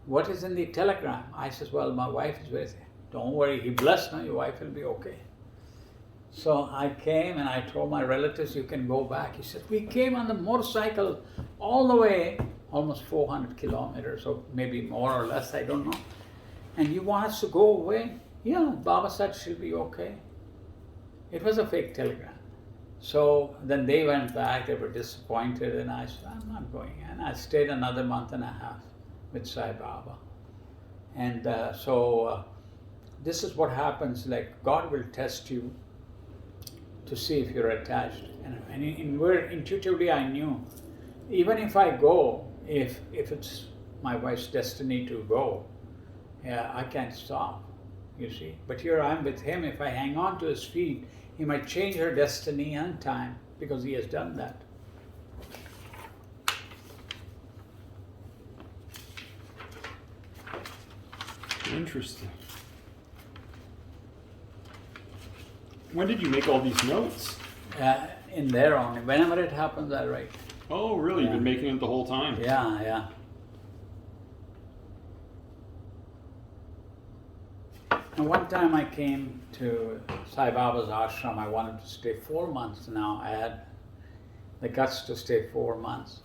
What is in the telegram? I says, well, my wife is very sick. Don't worry, he blessed me, your wife will be okay. So I came and I told my relatives, you can go back. He said, we came on the motorcycle all the way, almost 400 kilometers, or maybe more or less, I don't know. And you want us to go away? Yeah, Baba said she'll be okay. It was a fake telegram. So then they went back, they were disappointed, and I said, I'm not going. And I stayed another month and a half with Sai Baba. And this is what happens, like God will test you to see if you're attached. And intuitively I knew, even if I go, if it's my wife's destiny to go, I can't stop, you see. But here I'm with him. If I hang on to his feet, he might change her destiny and time, because he has done that. Interesting. When did you make all these notes? In there only. Whenever it happens, I write. Oh, really? Yeah. You've been making it the whole time? Yeah. And one time I came to Sai Baba's ashram. I wanted to stay 4 months now. I had the guts to stay 4 months.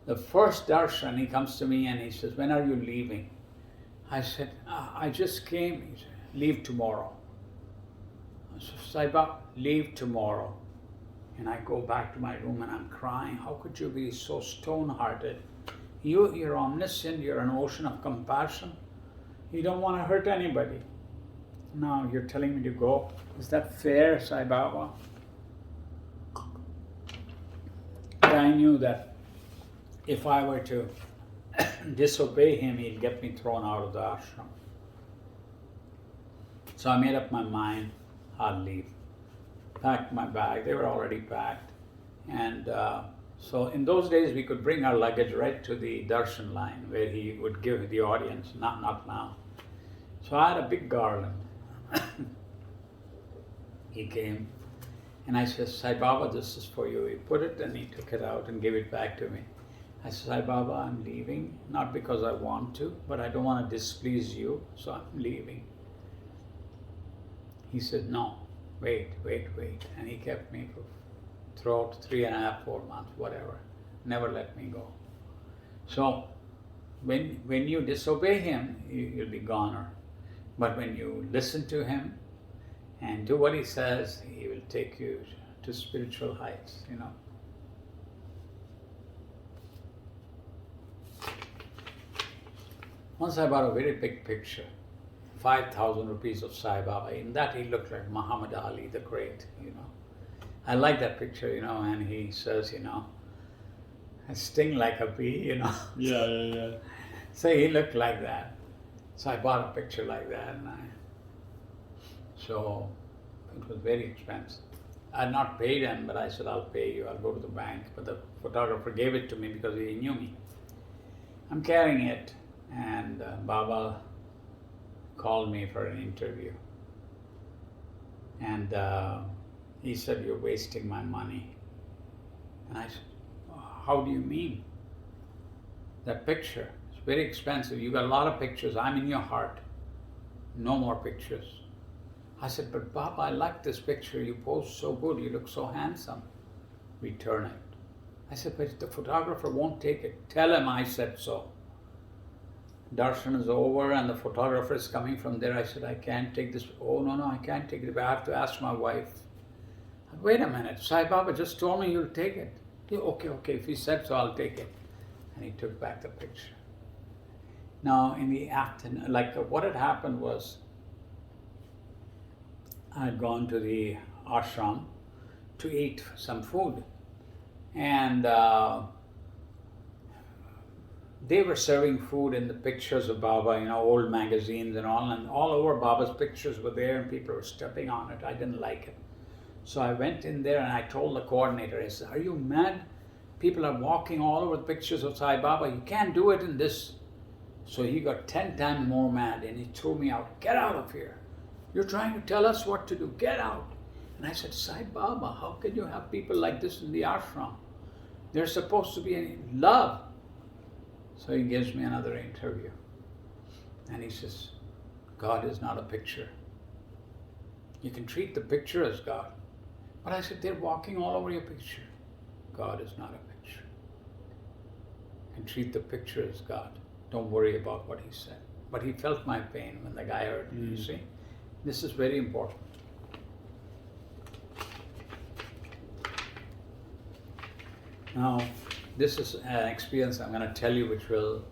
The first darshan, he comes to me and he says, when are you leaving? I said, I just came. He said, leave tomorrow. I said, Sai Baba, leave tomorrow. And I go back to my room and I'm crying. How could you be so stone-hearted? You're omniscient. You're an ocean of compassion. You don't want to hurt anybody. Now you're telling me to go. Is that fair, Sai Baba? But I knew that if I were to disobey him, he'd get me thrown out of the ashram. So I made up my mind, I'll leave. Packed my bag, they were already packed. And so in those days we could bring our luggage right to the darshan line where he would give the audience, not now. So I had a big garland. He came and I said, Sai Baba, this is for you. He put it and he took it out and gave it back to me. I said, Sai Baba, I'm leaving, not because I want to, but I don't want to displease you, so I'm leaving. He said, no, wait, wait, wait. And he kept me throughout 3.5, 4 months, whatever. Never let me go. So when you disobey him, you'll be goner. But when you listen to him and do what he says, he will take you to spiritual heights, you know. Once I bought a very big picture, 5,000 rupees of Sai Baba. In that he looked like Muhammad Ali the Great, you know. I like that picture, you know, and he says, you know, I sting like a bee, you know. Yeah. So he looked like that. So I bought a picture like that, so it was very expensive. I had not paid him, but I said, I'll pay you, I'll go to the bank. But the photographer gave it to me because he knew me. I'm carrying it, and Baba called me for an interview. And he said, you're wasting my money. And I said, how do you mean? That picture, it's very expensive. You got a lot of pictures. I'm in your heart. No more pictures. I said, but Baba, I like this picture. You pose so good. You look so handsome. Return it. I said, but the photographer won't take it. Tell him I said so. Darshan is over and the photographer is coming from there. I said, I can't take this. Oh, no, I can't take it. I have to ask my wife. Wait a minute. Sai Baba just told me you'll take it. Yeah, okay. If he said so, I'll take it. And he took back the picture. Now, in the afternoon, what had happened was, I had gone to the ashram to eat some food. And they were serving food in the pictures of Baba, you know, old magazines and all over Baba's pictures were there and people were stepping on it. I didn't like it. So I went in there and I told the coordinator, I said, are you mad? People are walking all over the pictures of Sai Baba. You can't do it in this. So he got 10 times more mad and he threw me out. Get out of here. You're trying to tell us what to do. Get out. And I said, Sai Baba, how can you have people like this in the ashram? They're supposed to be in love. So he gives me another interview. And he says, God is not a picture. You can treat the picture as God. But I said, they're walking all over your picture. God is not a picture. You can treat the picture as God. Don't worry about what he said. But he felt my pain when the guy heard me, you see. This is very important. Now, this is an experience I'm going to tell you which will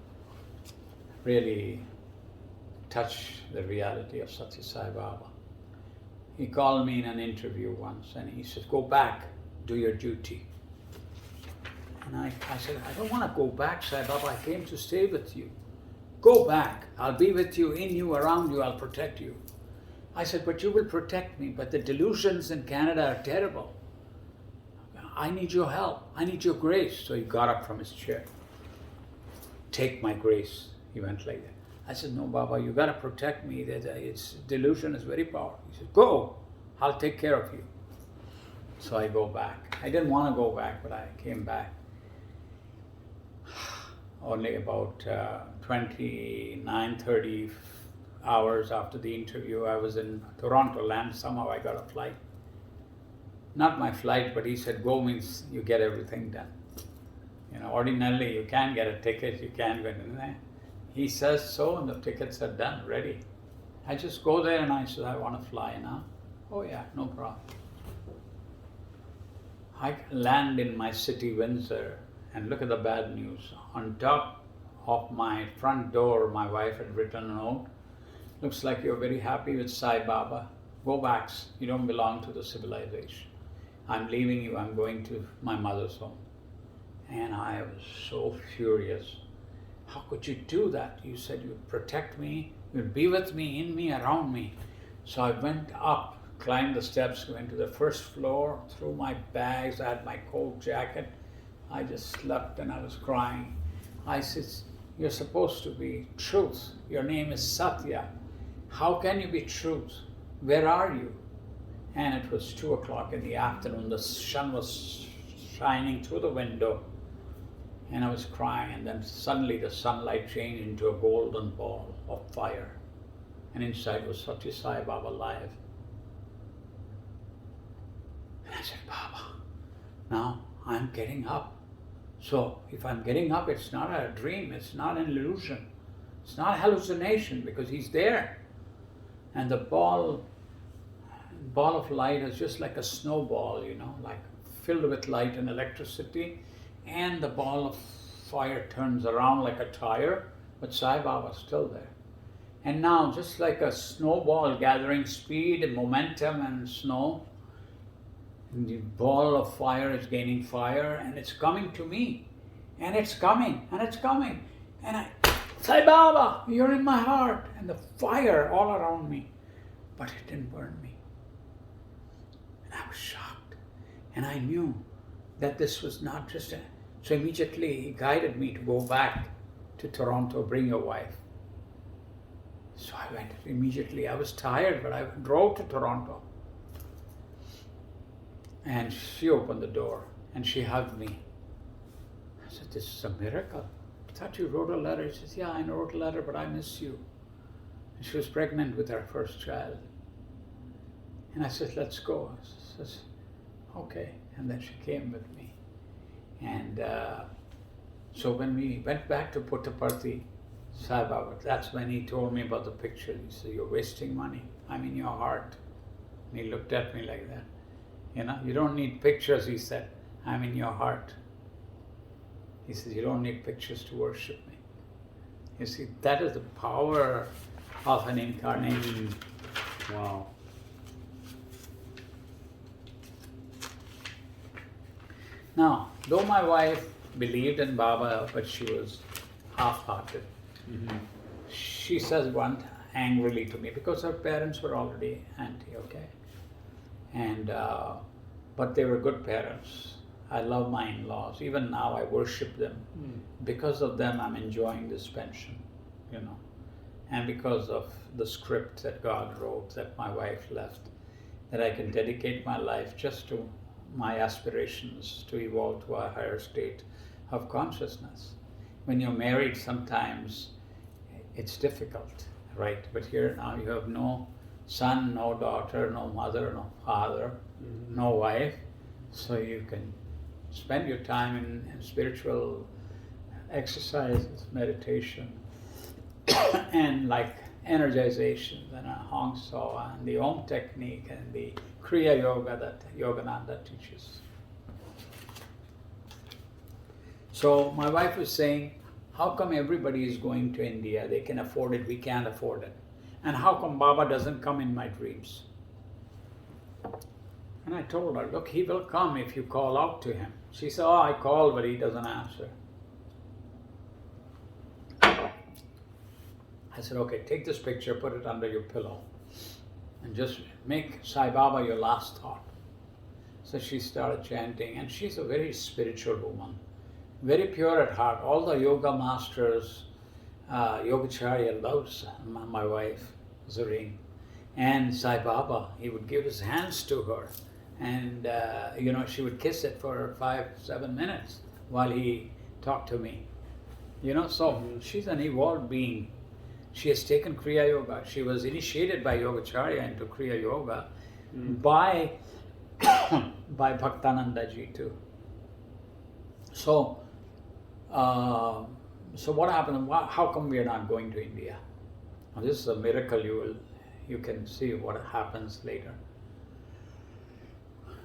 really touch the reality of Satya Sai Baba. He called me in an interview once and he said, go back, do your duty. And I said, I don't want to go back, Sai Baba, I came to stay with you. Go back, I'll be with you, in you, around you, I'll protect you. I said, but you will protect me, but the delusions in Canada are terrible. I need your help, I need your grace. So he got up from his chair. Take my grace, he went like that. I said, no, Baba, you got to protect me. Its delusion is very powerful. He said, go, I'll take care of you. So I go back. I didn't want to go back, but I came back. Only about 29, 30 hours after the interview, I was in Toronto land. Somehow I got a flight. Not my flight, but he said, go means you get everything done. You know, ordinarily you can get a ticket, you can go in there. He says so, and the tickets are done, ready. I just go there and I said, I want to fly now. Oh yeah, no problem. I land in my city, Windsor, and look at the bad news. On top of my front door, my wife had written a note. Looks like you're very happy with Sai Baba. Go back, you don't belong to the civilization. I'm leaving you, I'm going to my mother's home. And I was so furious. How could you do that? You said you'd protect me, you'd be with me, in me, around me. So I went up, climbed the steps, went to the first floor, threw my bags, I had my coat jacket. I just slept and I was crying. I said, you're supposed to be truth. Your name is Satya. How can you be truth? Where are you? And it was 2 o'clock in the afternoon. The sun was shining through the window. And I was crying, and then suddenly the sunlight changed into a golden ball of fire. And inside was Satya Sai Baba alive. And I said, Baba, now I'm getting up. So if I'm getting up, it's not a dream, it's not an illusion, it's not a hallucination, because he's there. And the ball of light is just like a snowball, like filled with light and electricity, and the ball of fire turns around like a tire, but Sai Baba is still there. And now, just like a snowball gathering speed and momentum and snow, the ball of fire is gaining fire, and it's coming to me, and it's coming, and it's coming, and Sai Baba, you're in my heart, and the fire all around me, but it didn't burn me. And I was shocked, and I knew that this was not just a... So immediately he guided me to go back to Toronto, bring your wife. So I went immediately. I was tired, but I drove to Toronto. And she opened the door and she hugged me. I said, this is a miracle. I thought you wrote a letter. She says, yeah, I wrote a letter, but I miss you. And she was pregnant with her first child. And I said, let's go. She says, okay. And then she came with me. And so when we went back to Puttaparthi, Sai Baba, that's when he told me about the picture. He said, you're wasting money. I'm in your heart. And he looked at me like that. You don't need pictures, he said. I'm in your heart. He says, you don't need pictures to worship me. You see, that is the power of an incarnation. Wow. Now, though my wife believed in Baba, but she was half-hearted. Mm-hmm. She says one angrily to me, because her parents were already anti, okay? And, but they were good parents. I love my in-laws. Even now I worship them. Because of them I'm enjoying this pension, And because of the script that God wrote, that my wife left, that I can dedicate my life just to my aspirations to evolve to a higher state of consciousness. When you're married, sometimes it's difficult, right? But here now you have no son, no daughter, no mother, no father, no wife. So you can spend your time in spiritual exercises, meditation, and like energization, and a Hong Saw, and the Om technique, and the Kriya Yoga that Yogananda teaches. So my wife was saying, how come everybody is going to India? They can afford it, we can't afford it. And how come Baba doesn't come in my dreams? And I told her, look, he will come if you call out to him. She said, oh, I called, but he doesn't answer. I said, okay, take this picture, put it under your pillow, and just make Sai Baba your last thought. So she started chanting, and she's a very spiritual woman, very pure at heart. All the yoga masters, Yogacharya loves my wife, Zareen. And Sai Baba, he would give his hands to her, and she would kiss it for 5-7 minutes while he talked to me. So she's an evolved being. She has taken Kriya Yoga. She was initiated by Yogacharya into Kriya Yoga by Bhaktananda Ji too. So what happened? How come we are not going to India? Now, this is a miracle. You can see what happens later.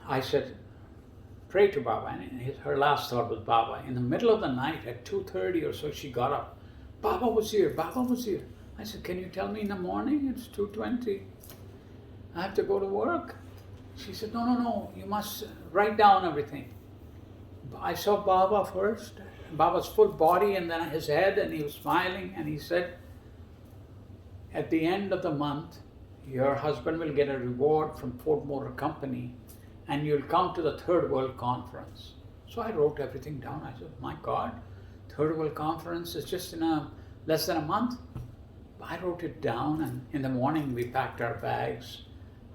I said, pray to Baba. And her last thought was Baba. In the middle of the night at 2:30 or so, she got up. Baba was here. Baba was here. I said, can you tell me in the morning? It's 2:20. I have to go to work. She said, no, you must write down everything. I saw Baba first, Baba's full body and then his head, and he was smiling, and he said, at the end of the month, your husband will get a reward from Ford Motor Company, and you'll come to the Third World Conference. So I wrote everything down. I said, my God, Third World Conference is just in less than a month. I wrote it down, and in the morning we packed our bags.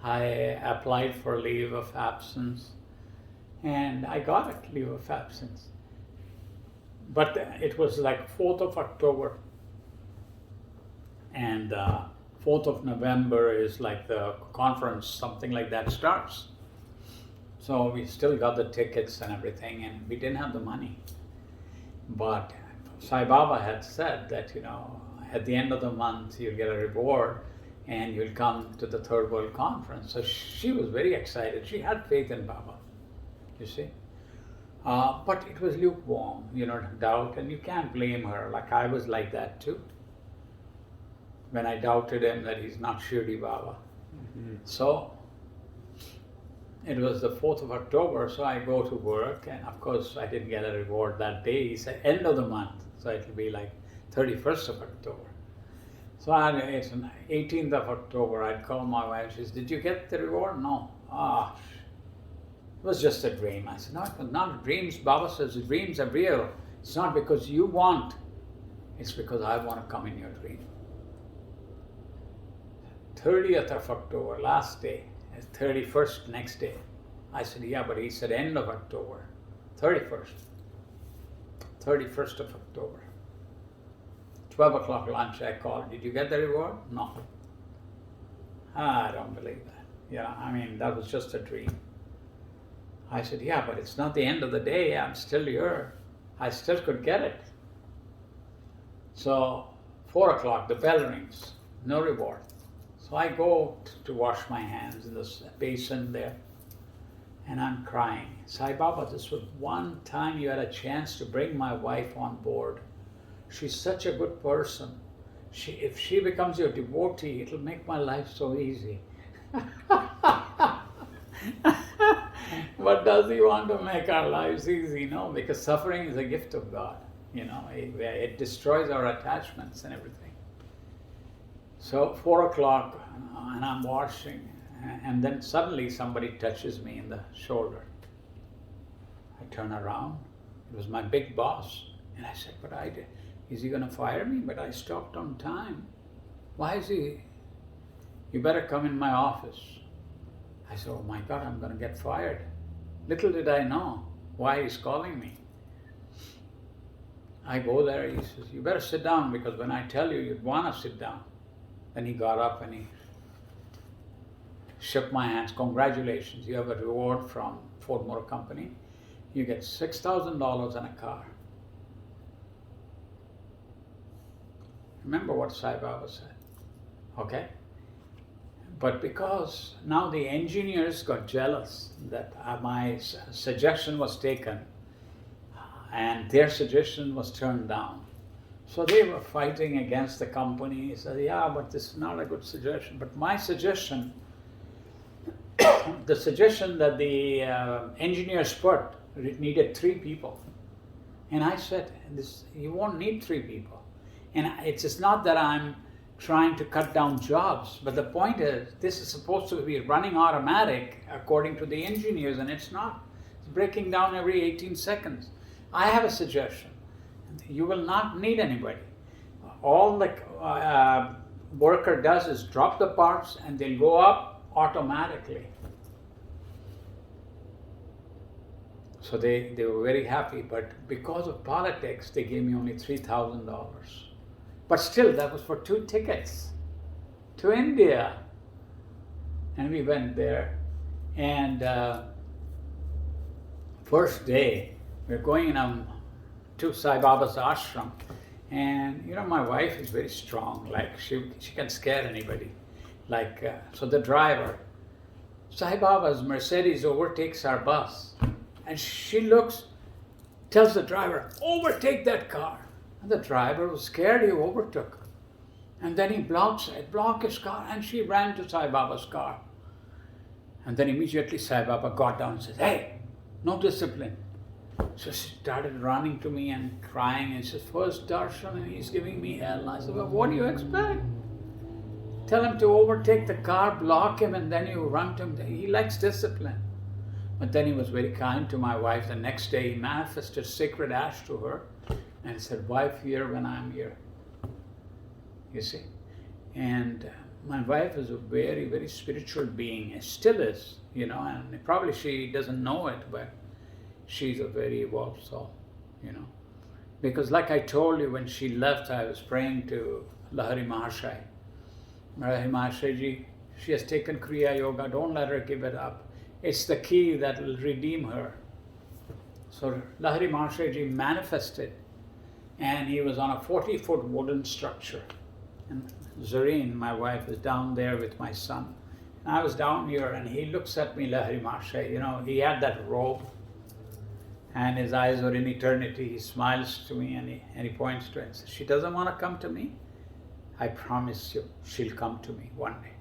I applied for leave of absence, and I got it, leave of absence. But it was like 4th of October, and 4th of November is like the conference, something like that starts. So we still got the tickets and everything, and we didn't have the money. But Sai Baba had said that, at the end of the month, you'll get a reward and you'll come to the Third World Conference. So she was very excited. She had faith in Baba, you see. But it was lukewarm, doubt, and you can't blame her. Like I was like that too. When I doubted him that he's not Shirdi Baba. Mm-hmm. So it was the 4th of October, so I go to work, and of course I didn't get a reward that day. He said end of the month, so it'll be like 31st of October. So it's 18th of October, I'd call my wife. She said, did you get the reward? No. It was just a dream. I said, no, it was not dreams. Baba says dreams are real. It's not because you want, it's because I want to come in your dream. 30th of October, last day, 31st, next day. I said, yeah, but he said end of October, 31st of October. 12 o'clock lunch, I called. Did you get the reward? No. I don't believe that. That was just a dream. I said, yeah, but it's not the end of the day. I'm still here. I still could get it. So 4 o'clock, the bell rings. No reward. So I go to wash my hands in this basin there, and I'm crying. Sai Baba, this was one time you had a chance to bring my wife on board. She's such a good person. If she becomes your devotee, it'll make my life so easy. But does he want to make our lives easy? No, because suffering is a gift of God. It destroys our attachments and everything. So 4 o'clock, and I'm washing, and then suddenly somebody touches me in the shoulder. I turn around. It was my big boss. And I said, is he going to fire me? But I stopped on time. Why is he? You better come in my office. I said, oh my God, I'm going to get fired. Little did I know why he's calling me. I go there, he says, you better sit down, because when I tell you, you'd want to sit down. Then he got up and he shook my hands. Congratulations, you have a reward from Ford Motor Company. You get $6,000 and a car. Remember what Sai Baba said, okay? But because now the engineers got jealous that my suggestion was taken and their suggestion was turned down. So they were fighting against the company. He said, yeah, but this is not a good suggestion. But my suggestion, the suggestion that the engineers put, it needed 3 people. And I said, you won't need 3 people. And it's just not that I'm trying to cut down jobs, but the point is, this is supposed to be running automatic according to the engineers, and it's not. It's breaking down every 18 seconds. I have a suggestion. You will not need anybody. All the worker does is drop the parts and they'll go up automatically. So they were very happy, but because of politics, they gave me only $3,000. But still, that was for 2 tickets to India. And we went there. And first day, we're going to Sai Baba's ashram. And my wife is very strong. Like she can scare anybody. So the driver, Sai Baba's Mercedes overtakes our bus. And she tells the driver, overtake that car. And the driver was scared, he overtook. And then he blocked his car, and she ran to Sai Baba's car. And then immediately Sai Baba got down and said, hey, no discipline. So she started running to me and crying, and she says, first darshan, and he's giving me hell. And I said, well, what do you expect? Tell him to overtake the car, block him, and then you run to him. He likes discipline. But then he was very kind to my wife. The next day he manifested sacred ash to her and said, wife here when I'm here. You see? And my wife is a very, very spiritual being. It still is, and probably she doesn't know it, but she's a very evolved soul, Because like I told you, when she left, I was praying to Lahari Mahashai. Lahari Mahashai ji, she has taken Kriya Yoga. Don't let her give it up. It's the key that will redeem her. So Lahiri Mahasaya manifested, and he was on a 40-foot wooden structure. And Zareen, my wife, is down there with my son. And I was down here, and he looks at me, Lahiri Mahasaya. You know, he had that robe, and his eyes were in eternity. He smiles to me, and he points to it and says, she doesn't want to come to me. I promise you, she'll come to me one day.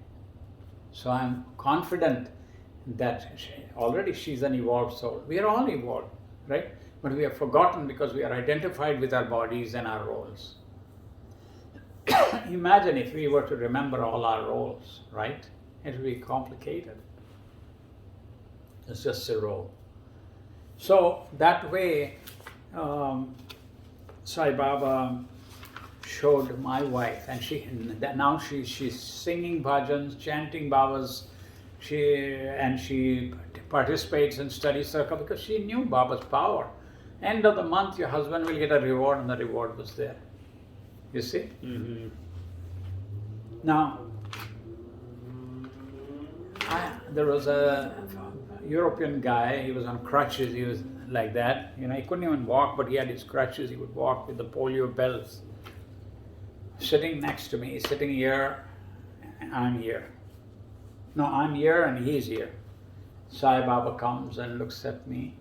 So I'm confident that already she's an evolved soul. We are all evolved, right? But we have forgotten because we are identified with our bodies and our roles. Imagine if we were to remember all our roles, right? It would be complicated. It's just a role. So that way, Sai Baba showed my wife, and now she's singing bhajans, chanting Baba's. She participates in study circle because she knew Baba's power. End of the month, your husband will get a reward, and the reward was there. You see? Mm-hmm. Now, there was a European guy. He was on crutches. He was like that. You know, he couldn't even walk, but he had his crutches. He would walk with the polio bells. Sitting next to me, he's sitting here, and I'm here. No, I'm here and he's here. Sai Baba comes and looks at me,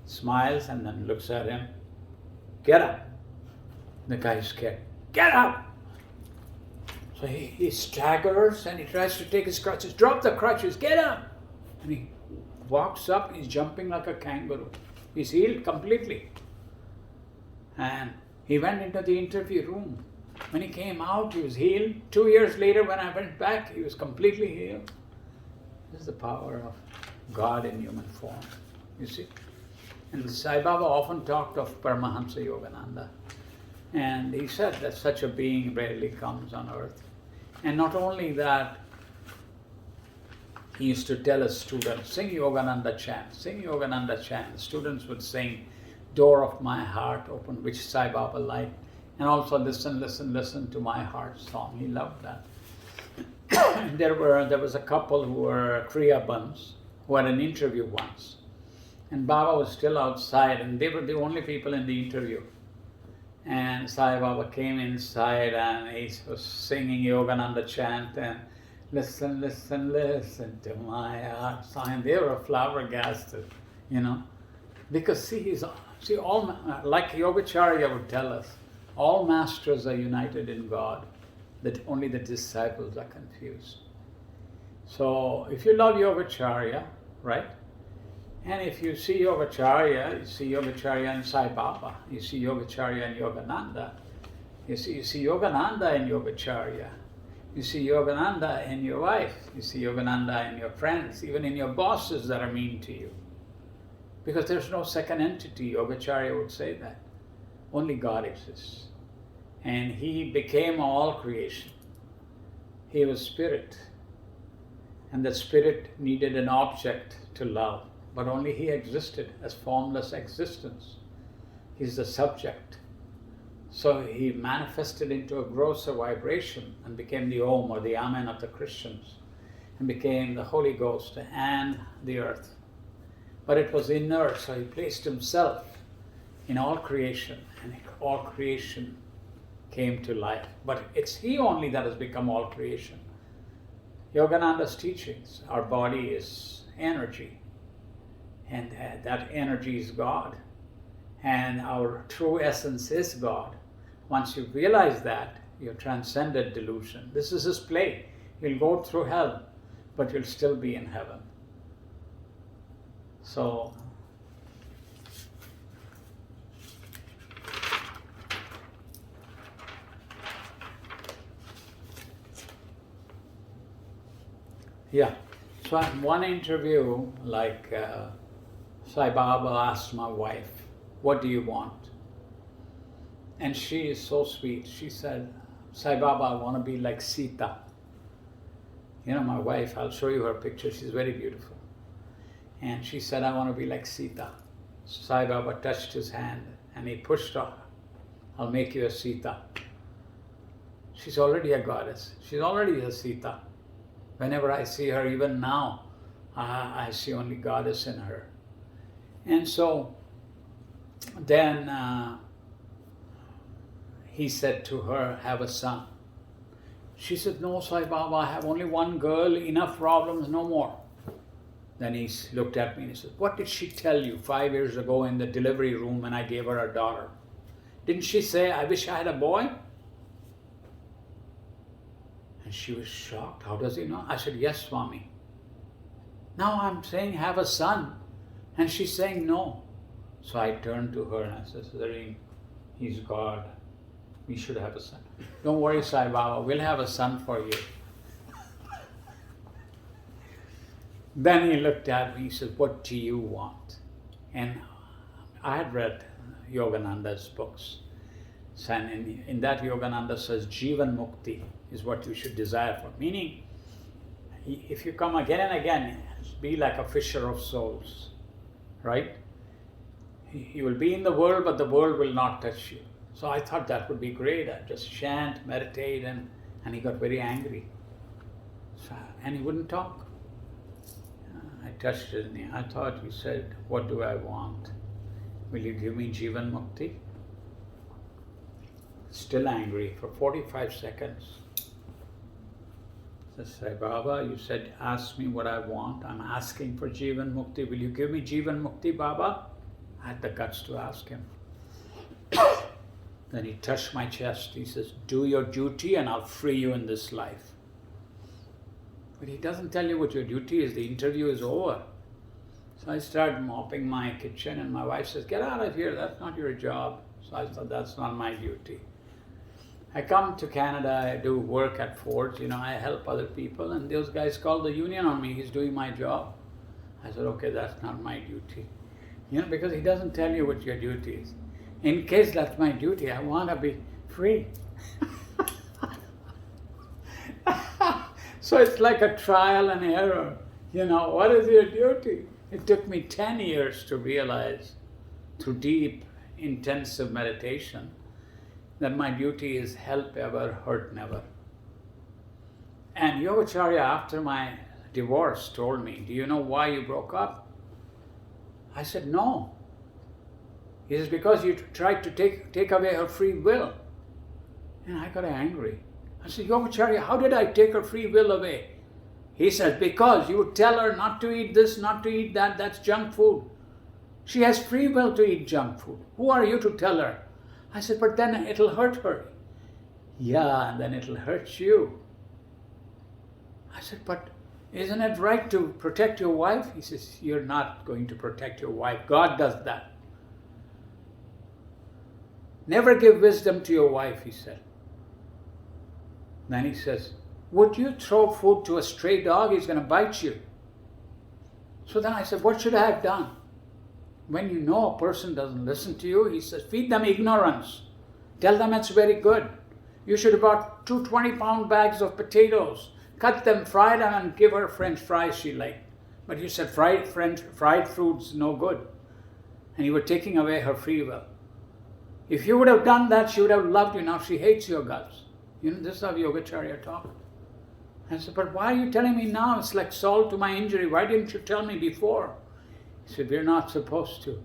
smiles, and then looks at him. Get up. The guy is scared. Get up! So he staggers and he tries to take his crutches. Drop the crutches, get up! And he walks up, he's jumping like a kangaroo. He's healed completely. And he went into the interview room. When he came out, he was healed. 2 years later, when I went back, he was completely healed. This is the power of God in human form, you see. And Sai Baba often talked of Paramahamsa Yogananda. And he said that such a being rarely comes on earth. And not only that, he used to tell his students, sing Yogananda chant, sing Yogananda chant. Students would sing, Door of My Heart Open, which Sai Baba liked. And also listen, listen, listen to my heart song. He loved that. There was a couple who were Kriya Bans who had an interview once. And Baba was still outside, and they were the only people in the interview. And Sai Baba came inside and he was singing Yogananda chant and listen, listen, listen to my heart song. And they were flabbergasted, you know. Because all, like Yogacharya would tell us, all masters are united in God, that only the disciples are confused. So if you love Yogacharya, right? And if you see Yogacharya, you see Yogacharya and Sai Baba, you see Yogacharya and Yogananda, you see Yogananda and Yogacharya, you see Yogananda in your wife, you see Yogananda in your friends, even in your bosses that are mean to you. Because there's no second entity, Yogacharya would say that. Only God exists. And he became all creation. He was spirit. And the spirit needed an object to love. But only he existed as formless existence. He's the subject. So he manifested into a grosser vibration and became the Om or the Amen of the Christians. And became the Holy Ghost and the earth. But it was inert, so he placed himself in all creation, and all creation came to life. But it's he only that has become all creation. Yogananda's teachings, our body is energy, and that energy is God, and our true essence is God. Once you realize that, you've transcended delusion. This is his play. You'll go through hell, but you'll still be in heaven. So, yeah. So in one interview, like Sai Baba asked my wife, what do you want? And she is so sweet. She said, Sai Baba, I want to be like Sita. You know, my wife, I'll show you her picture. She's very beautiful. And she said, I want to be like Sita. Sai Baba touched his hand and he pushed her. I'll make you a Sita. She's already a goddess. She's already a Sita. Whenever I see her, even now, I see only goddess in her. And so then he said to her, have a son. She said, no, Sai Baba, I have only one girl, enough problems, no more. Then he looked at me and he said, what did she tell you 5 years ago in the delivery room when I gave her a daughter? Didn't she say, I wish I had a boy? And she was shocked. How does he know? I said, yes, Swami. Now I'm saying have a son. And she's saying no. So I turned to her and I said, Zareen, he's God. We should have a son. Don't worry, Sai Baba, we'll have a son for you. Then he looked at me, he said, what do you want? And I had read Yogananda's books. And in that Yogananda says, Jivan Mukti is what you should desire for. Meaning, if you come again and again, be like a fisher of souls, right? You will be in the world, but the world will not touch you. So I thought that would be great. I just chant, meditate, and he got very angry. So, and he wouldn't talk. I touched his knee. I thought he said, what do I want? Will you give me Jivan Mukti? Still angry for 45 seconds. I said, Sai Baba, you said, ask me what I want. I'm asking for Jivan Mukti. Will you give me Jivan Mukti, Baba? I had the guts to ask him. Then he touched my chest. He says, do your duty and I'll free you in this life. But he doesn't tell you what your duty is. The interview is over. So I started mopping my kitchen and my wife says, get out of here. That's not your job. So I thought, that's not my duty. I come to Canada, I do work at Ford's, I help other people, and those guys called the union on me, he's doing my job. I said, okay, that's not my duty. Because he doesn't tell you what your duty is. In case that's my duty, I want to be free. So it's like a trial and error. What is your duty? It took me 10 years to realize, through deep, intensive meditation, that my duty is help ever, hurt never. And Yogacharya, after my divorce, told me, do you know why you broke up? I said, no. He says, because you tried to take away her free will. And I got angry. I said, Yogacharya, how did I take her free will away? He says, because you would tell her not to eat this, not to eat that, that's junk food. She has free will to eat junk food. Who are you to tell her? I said, but then it'll hurt her. Yeah, and then it'll hurt you. I said, but isn't it right to protect your wife? He says, you're not going to protect your wife. God does that. Never give wisdom to your wife, he said. Then he says, would you throw food to a stray dog? He's going to bite you. So then I said, what should I have done? When you know a person doesn't listen to you, he says, feed them ignorance. Tell them it's very good. You should have bought 2 20-pound bags of potatoes, cut them, fry them, and give her French fries she liked. But you said fried food's no good. And you were taking away her free will. If you would have done that, she would have loved you. Now she hates your guts. This is how Yogacharya talked. I said, but why are you telling me now? It's like salt to my injury. Why didn't you tell me before? He said, we're not supposed to.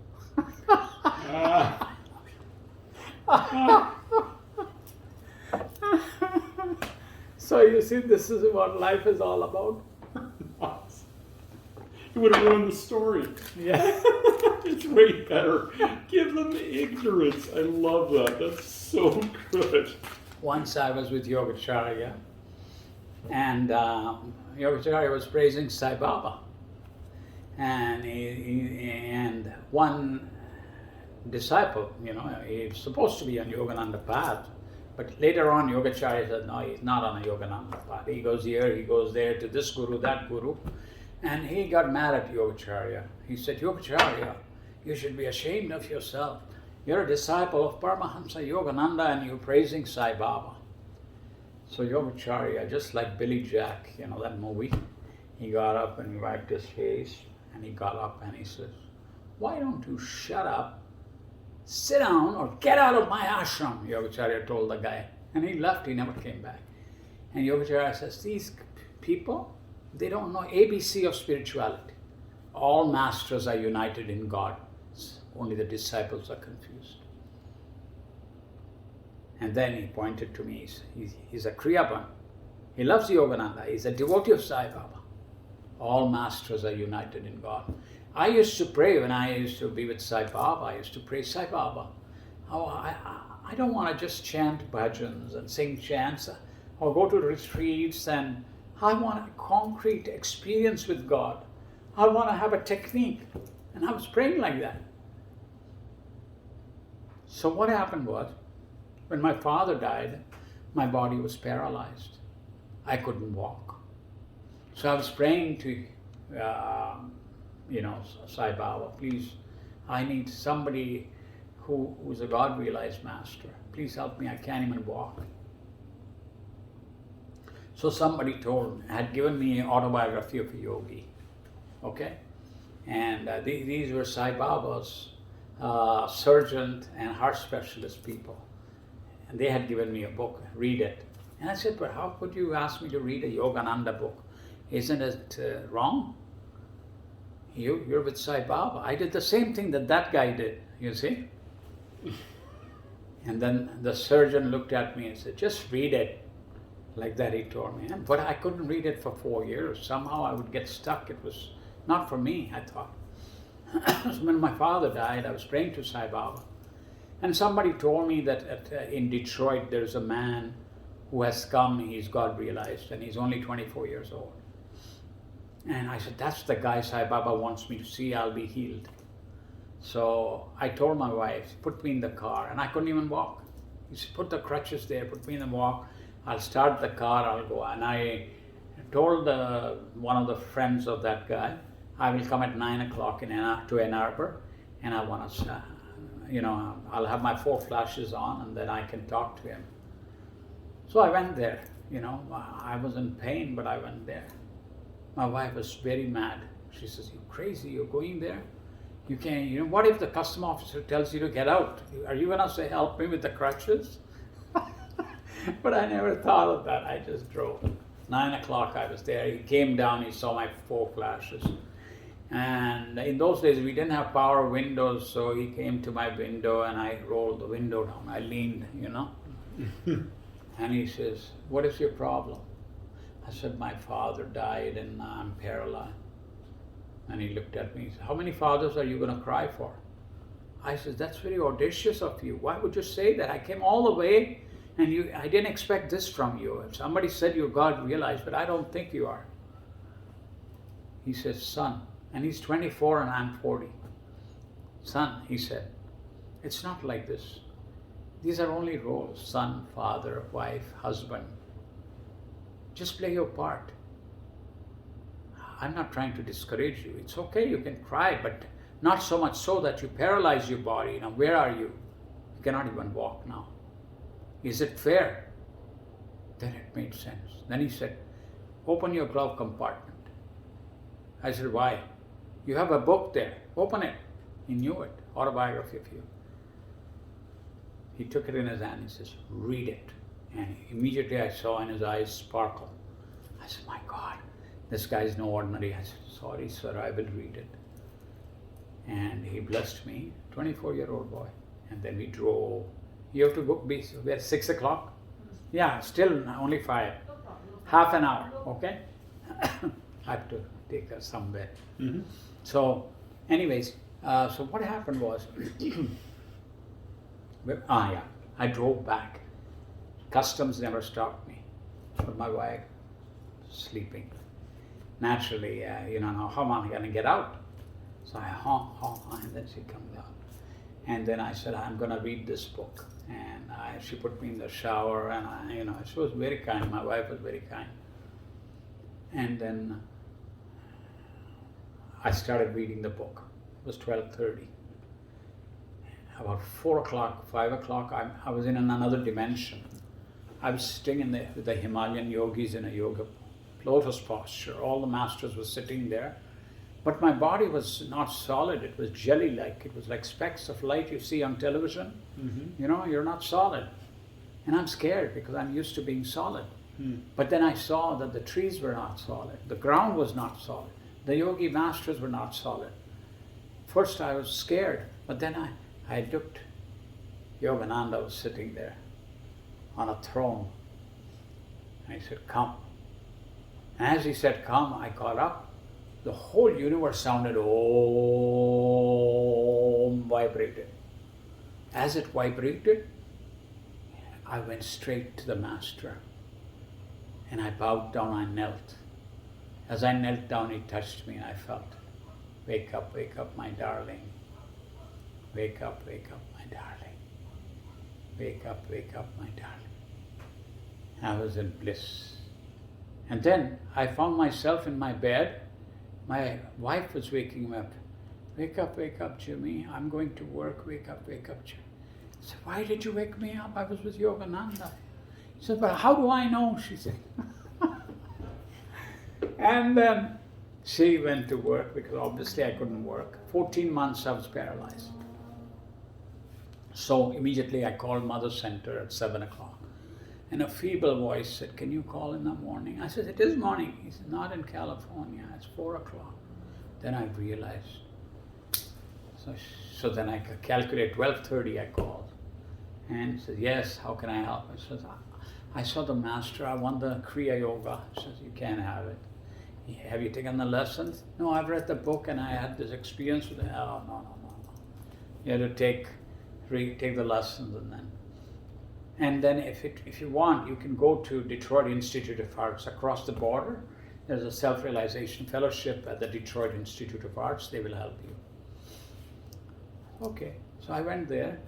So you see, this is what life is all about. It would have ruined the story. Yeah. It's way better. Give them ignorance. I love that. That's so good. Once I was with Yogacharya, and Yogacharya was praising Sai Baba. And one disciple, he's supposed to be on Yogananda path, but later on Yogacharya said, no, he's not on a Yogananda path. He goes here, he goes there, to this guru, that guru. And he got mad at Yogacharya. He said, Yogacharya, you should be ashamed of yourself. You're a disciple of Paramahamsa Yogananda and you're praising Sai Baba. So Yogacharya, just like Billy Jack, that movie, he got up and he wiped his face. And he got up and he says, why don't you shut up, sit down, or get out of my ashram, Yogacharya told the guy. And he left, he never came back. And Yogacharya says, these people, They don't know ABC of spirituality. All masters are united in God. Only the disciples are confused. And then he pointed to me. He's a Kriyaban. He loves Yogananda. He's a devotee of Sai Baba. All masters are united in God. I used to pray when I used to be with Sai Baba. I used to pray Sai Baba. Oh, I don't want to just chant bhajans and sing chants or go to retreats, and I want a concrete experience with God. I want to have a technique. And I was praying like that. So what happened was, when my father died, my body was paralyzed. I couldn't walk. So I was praying to, Sai Baba, please, I need somebody who's a God-realized master. Please help me, I can't even walk. So somebody had given me an autobiography of a yogi, okay? And these were Sai Baba's surgeon and heart specialist people. And they had given me a book, read it. And I said, but how could you ask me to read a Yogananda book? Isn't it wrong? You're with Sai Baba. I did the same thing that guy did, you see? And then the surgeon looked at me and said, just read it. Like that he told me. But I couldn't read it for 4 years. Somehow I would get stuck. It was not for me, I thought. So when my father died, I was praying to Sai Baba. And somebody told me that in Detroit there's a man who has come, he's God realized, and he's only 24 years old. And I said, that's the guy Sai Baba wants me to see, I'll be healed. So I told my wife, put me in the car, and I couldn't even walk. He said, put the crutches there, put me in the walk. I'll start the car, I'll go. And I told one of the friends of that guy, I will come at 9 o'clock to Ann Arbor, and I want to, I'll have my 4 flashes on, and then I can talk to him. So I went there, I was in pain, but I went there. My wife was very mad. She says, you crazy, you're going there? You can't, what if the custom officer tells you to get out? Are you going to say, help me with the crutches? But I never thought of that. I just drove. 9 o'clock I was there. He came down, he saw my 4 flashes. And in those days we didn't have power windows, so he came to my window and I rolled the window down. I leaned, And he says, what is your problem? I said, my father died and I'm paralyzed. And he looked at me and said, how many fathers are you going to cry for? I said, that's very audacious of you. Why would you say that? I came all the way and I didn't expect this from you. If somebody said you're God realized, but I don't think you are. He says, son, and he's 24 and I'm 40. Son, he said, it's not like this. These are only roles, son, father, wife, husband. Just play your part. I'm not trying to discourage you. It's okay, you can cry, but not so much so that you paralyze your body. Now, where are you? You cannot even walk now. Is it fair? Then it made sense. Then he said, open your glove compartment. I said, why? You have a book there. Open it. He knew it. Autobiography of you. He took it in his hand. He says, read it. And immediately I saw in his eyes sparkle. I said, my God, this guy is no ordinary. I said, sorry, sir, I will read it. And he blessed me, 24-year-old boy. And then we drove. You have to go, be at 6 o'clock? Yeah, still only 5. Half an hour, okay? I have to take her somewhere. Mm-hmm. So, anyways, so what happened was, I drove back. Customs never stopped me, but my wife sleeping. Naturally, now how am I going to get out? So I honk, and then she comes out. And then I said, I'm going to read this book. And she put me in the shower, and she was very kind. My wife was very kind. And then I started reading the book. It was 12:30. About 4 o'clock, 5 o'clock, I was in another dimension. I was sitting with the Himalayan yogis in a yoga lotus posture. All the masters were sitting there. But my body was not solid. It was jelly-like. It was like specks of light you see on television. Mm-hmm. You're not solid. And I'm scared because I'm used to being solid. But then I saw that the trees were not solid, the ground was not solid, the yogi masters were not solid. First I was scared, but then I looked. Yogananda was sitting there on a throne. And he said, come. And as he said, come, I got up. The whole universe sounded Om, vibrated. As it vibrated, I went straight to the master. And I bowed down, I knelt. As I knelt down, he touched me and I felt, wake up, my darling. Wake up, my darling. Wake up, my darling. I was in bliss. And then I found myself in my bed. My wife was waking me up. Wake up, Jimmy. I'm going to work. Wake up, Jimmy. I said, why did you wake me up? I was with Yogananda. He said, but how do I know? She said. And then she went to work because obviously I couldn't work. 14 months I was paralyzed. So immediately I called Mother Center at 7 o'clock. And a feeble voice said, can you call in the morning? I said, it is morning. He said, not in California, it's 4 o'clock. Then I realized. So then I calculate 12:30 I called. And he said, yes, how can I help? I said, I saw the master, I want the Kriya Yoga. He says, you can't have it. Have you taken the lessons? No, I've read the book and I had this experience with it. Oh, no. You have to take the lessons and then if you want, you can go to Detroit Institute of Arts across the border. There's a self-realization fellowship at the Detroit Institute of Arts. They will help you. Okay, so I went there.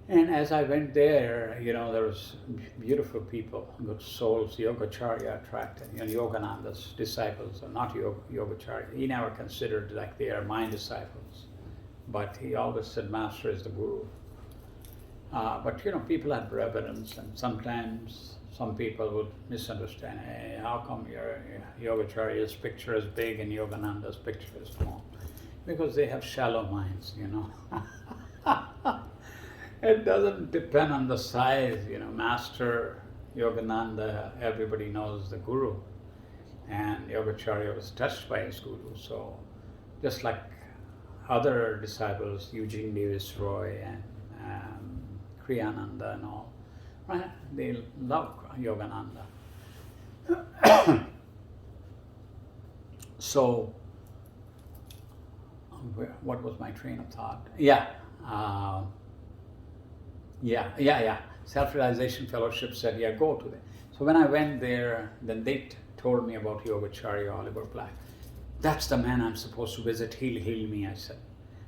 And as I went there, there was beautiful people, good souls. Yogacharya attracted, Yogananda's disciples are not Yogacharya. He never considered like they are my disciples. But he always said, Master is the Guru. But people had reverence, and sometimes some people would misunderstand. Hey, how come your Yogacharya's picture is big and Yogananda's picture is small? Because they have shallow minds, It doesn't depend on the size, Master Yogananda, everybody knows the Guru. And Yogacharya was touched by his Guru. So just like other disciples, Eugene Davis Roy and Kriyananda and all, right? They love Yogananda. So, what was my train of thought? Yeah. Self-realization fellowship said, go to them. So when I went there, then they told me about Yogacharya Oliver Black. That's the man I'm supposed to visit. He'll heal me, I said.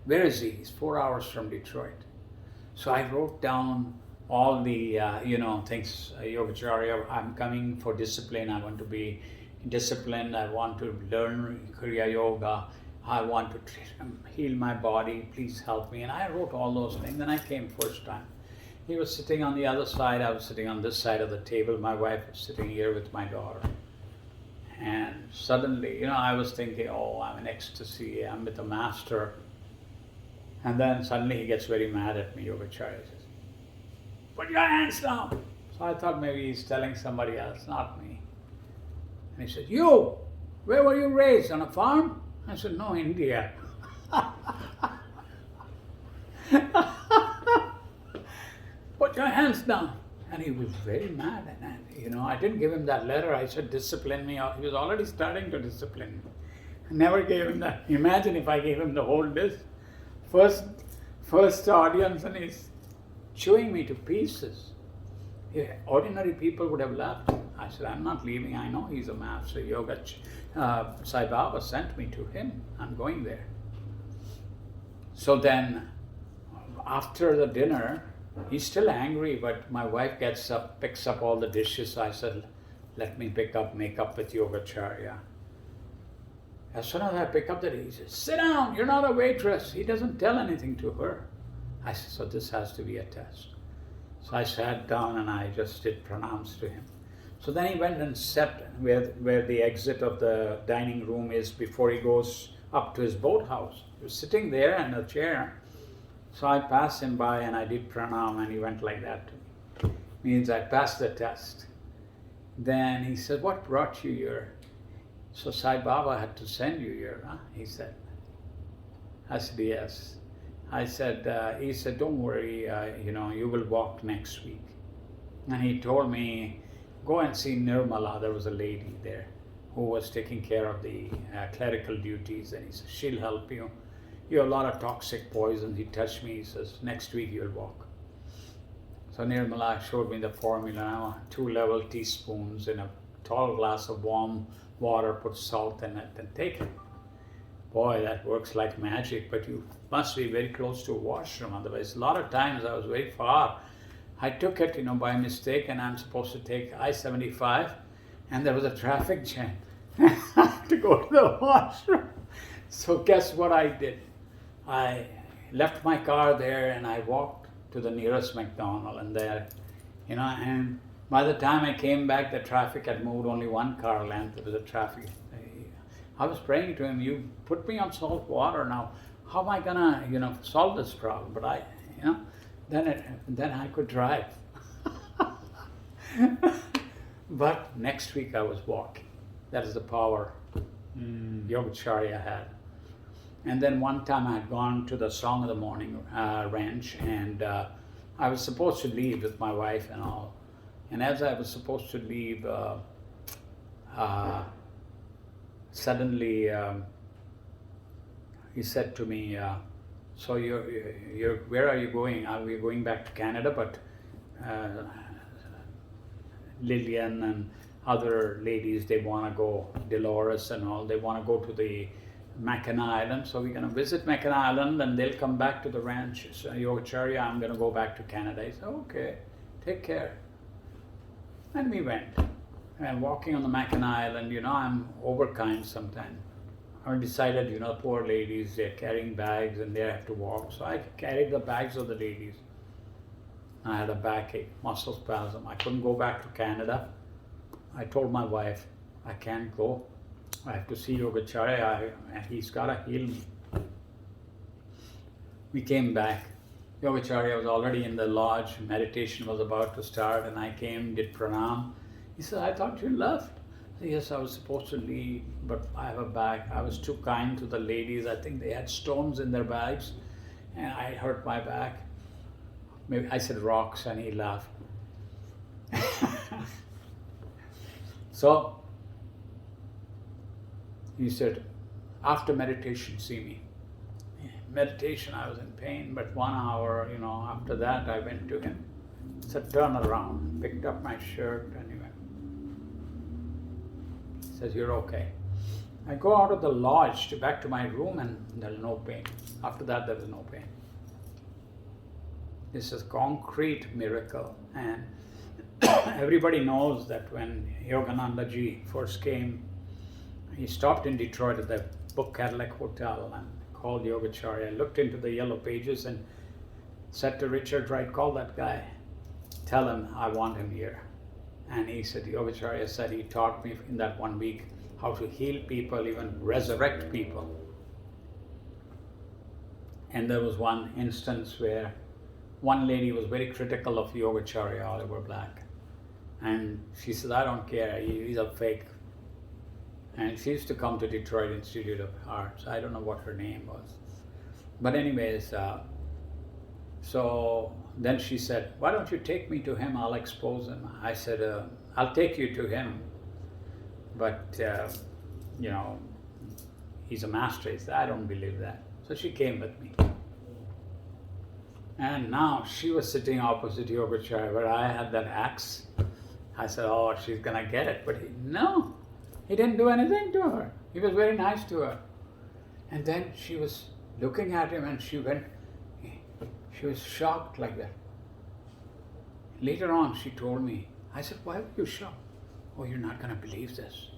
Where is he? He's 4 hours from Detroit. So I wrote down all the, things. Yogacharya, I'm coming for discipline. I want to be disciplined. I want to learn Kriya Yoga. I want to heal my body. Please help me. And I wrote all those things. Then I came first time. He was sitting on the other side. I was sitting on this side of the table. My wife was sitting here with my daughter. And suddenly, I was thinking, I'm in ecstasy. I'm with the master. And then suddenly he gets very mad at me. Yogacharya says, put your hands down. So I thought maybe he's telling somebody else, not me. And he said, you, where were you raised? On a farm? I said, no, India. Put your hands down. And he was very mad. And I didn't give him that letter. I said, discipline me. He was already starting to discipline me. I never gave him that. Imagine if I gave him the whole list. First audience, and he's chewing me to pieces. Yeah, ordinary people would have left. I said, I'm not leaving. I know he's a master yoga. Sai Baba sent me to him. I'm going there. So then, after the dinner, he's still angry, but my wife gets up, picks up all the dishes. I said, let me make up with Yogacharya. As soon as I pick up the dish, he says, sit down, you're not a waitress. He doesn't tell anything to her. I said, so this has to be a test. So I sat down and I just did pranams to him. So then he went and sat where the exit of the dining room is before he goes up to his boathouse. He was sitting there in a chair. So I passed him by and I did pranam and he went like that to me. Means I passed the test. Then he said, what brought you here? So Sai Baba had to send you here, huh? He said. I said, yes. He said, don't worry, you will walk next week. And he told me, go and see Nirmala. There was a lady there who was taking care of the clerical duties. And he said, she'll help you. You have a lot of toxic poison. He touched me. He says, next week you'll walk. So Nirmala showed me the formula. Now, 2 level teaspoons in a tall glass of warm water, put salt in it, and take it. Boy, that works like magic, but you must be very close to a washroom. Otherwise, a lot of times I was very far. I took it, by mistake, and I'm supposed to take I-75, and there was a traffic jam. I had to go to the washroom. So guess what I did? I left my car there, and I walked to the nearest McDonald's, and there, and by the time I came back, the traffic had moved only 1 car length. There was a traffic. I was praying to him, you put me on salt water now. How am I gonna, solve this problem? But then I could drive. But next week I was walking. That is the power Yogacharya had. And then one time I had gone to the Song of the Morning ranch, and I was supposed to leave with my wife and all. And as I was supposed to leave, suddenly he said to me, so you're where are you going? We're going back to Canada, but Lillian and other ladies, they want to go, Dolores and all, they want to go to the Mackinac Island. So we're going to visit Mackinac Island, and they'll come back to the ranch. So Yogacharya, I'm going to go back to Canada. He said, okay, take care. And we went. And walking on the Mackinac Island, I'm overkind sometimes. I decided, poor ladies, they're carrying bags and they have to walk. So I carried the bags of the ladies. I had a backache, muscle spasm. I couldn't go back to Canada. I told my wife, I can't go. I have to see Yogacharya. He's got to heal me. We came back. Yogacharya was already in the lodge. Meditation was about to start, and I came, did pranam. He said, I thought you left. I said, yes, I was supposed to leave, but I have a bag. I was too kind to the ladies. I think they had stones in their bags, and I hurt my back. Maybe I said rocks, and he laughed. So he said, after meditation, see me. Meditation, I was in pain, but 1 hour, after that, I went to him. Said, turn around, picked up my shirt, and he went. He says, you're okay. I go out of the lodge back to my room, and there's no pain. After that, there was no pain. This is concrete miracle, and everybody knows that when Yogananda ji first came, he stopped in Detroit at the Book Cadillac Hotel and called Yogacharya, looked into the yellow pages and said to Richard Wright, call that guy, tell him I want him here. And he said, Yogacharya said he taught me in that 1 week how to heal people, even resurrect people. And there was one instance where one lady was very critical of Yogacharya, Oliver Black. And she said, I don't care, he's a fake. And she used to come to Detroit Institute of Arts. I don't know what her name was. But anyways, so then she said, why don't you take me to him? I'll expose him. I said, I'll take you to him. But, he's a master. He said, I don't believe that. So she came with me. And now she was sitting opposite Yogacharya, where I had that axe. I said, oh, she's going to get it. But no. He didn't do anything to her. He was very nice to her. And then she was looking at him, and she was shocked like that. Later on, she told me, I said, why were you shocked? Oh, you're not going to believe this.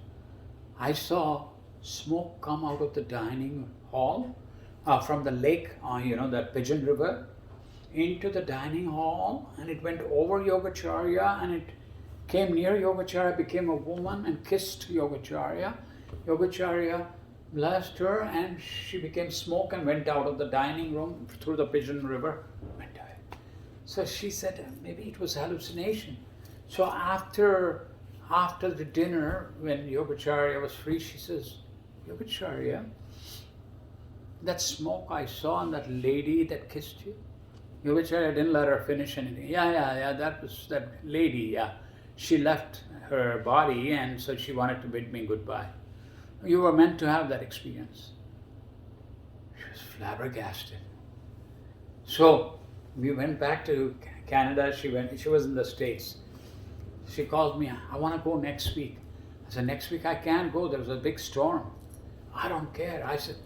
I saw smoke come out of the dining hall from the lake, that Pigeon River, into the dining hall, and it went over Yogacharya, and it came near Yogacharya, became a woman and kissed Yogacharya. Yogacharya blessed her, and she became smoke and went out of the dining room through the Pigeon River. Went away. So she said, maybe it was hallucination. So after after the dinner, when Yogacharya was free, she says, Yogacharya, that smoke I saw on that lady that kissed you, Yogacharya didn't let her finish anything. Yeah, that was that lady, yeah. She left her body and so she wanted to bid me goodbye. You were meant to have that experience. She was flabbergasted. So we went back to Canada. She was in the States. She called me, I want to go next week. I said, next week I can't go. There's a big storm. I don't care. I said,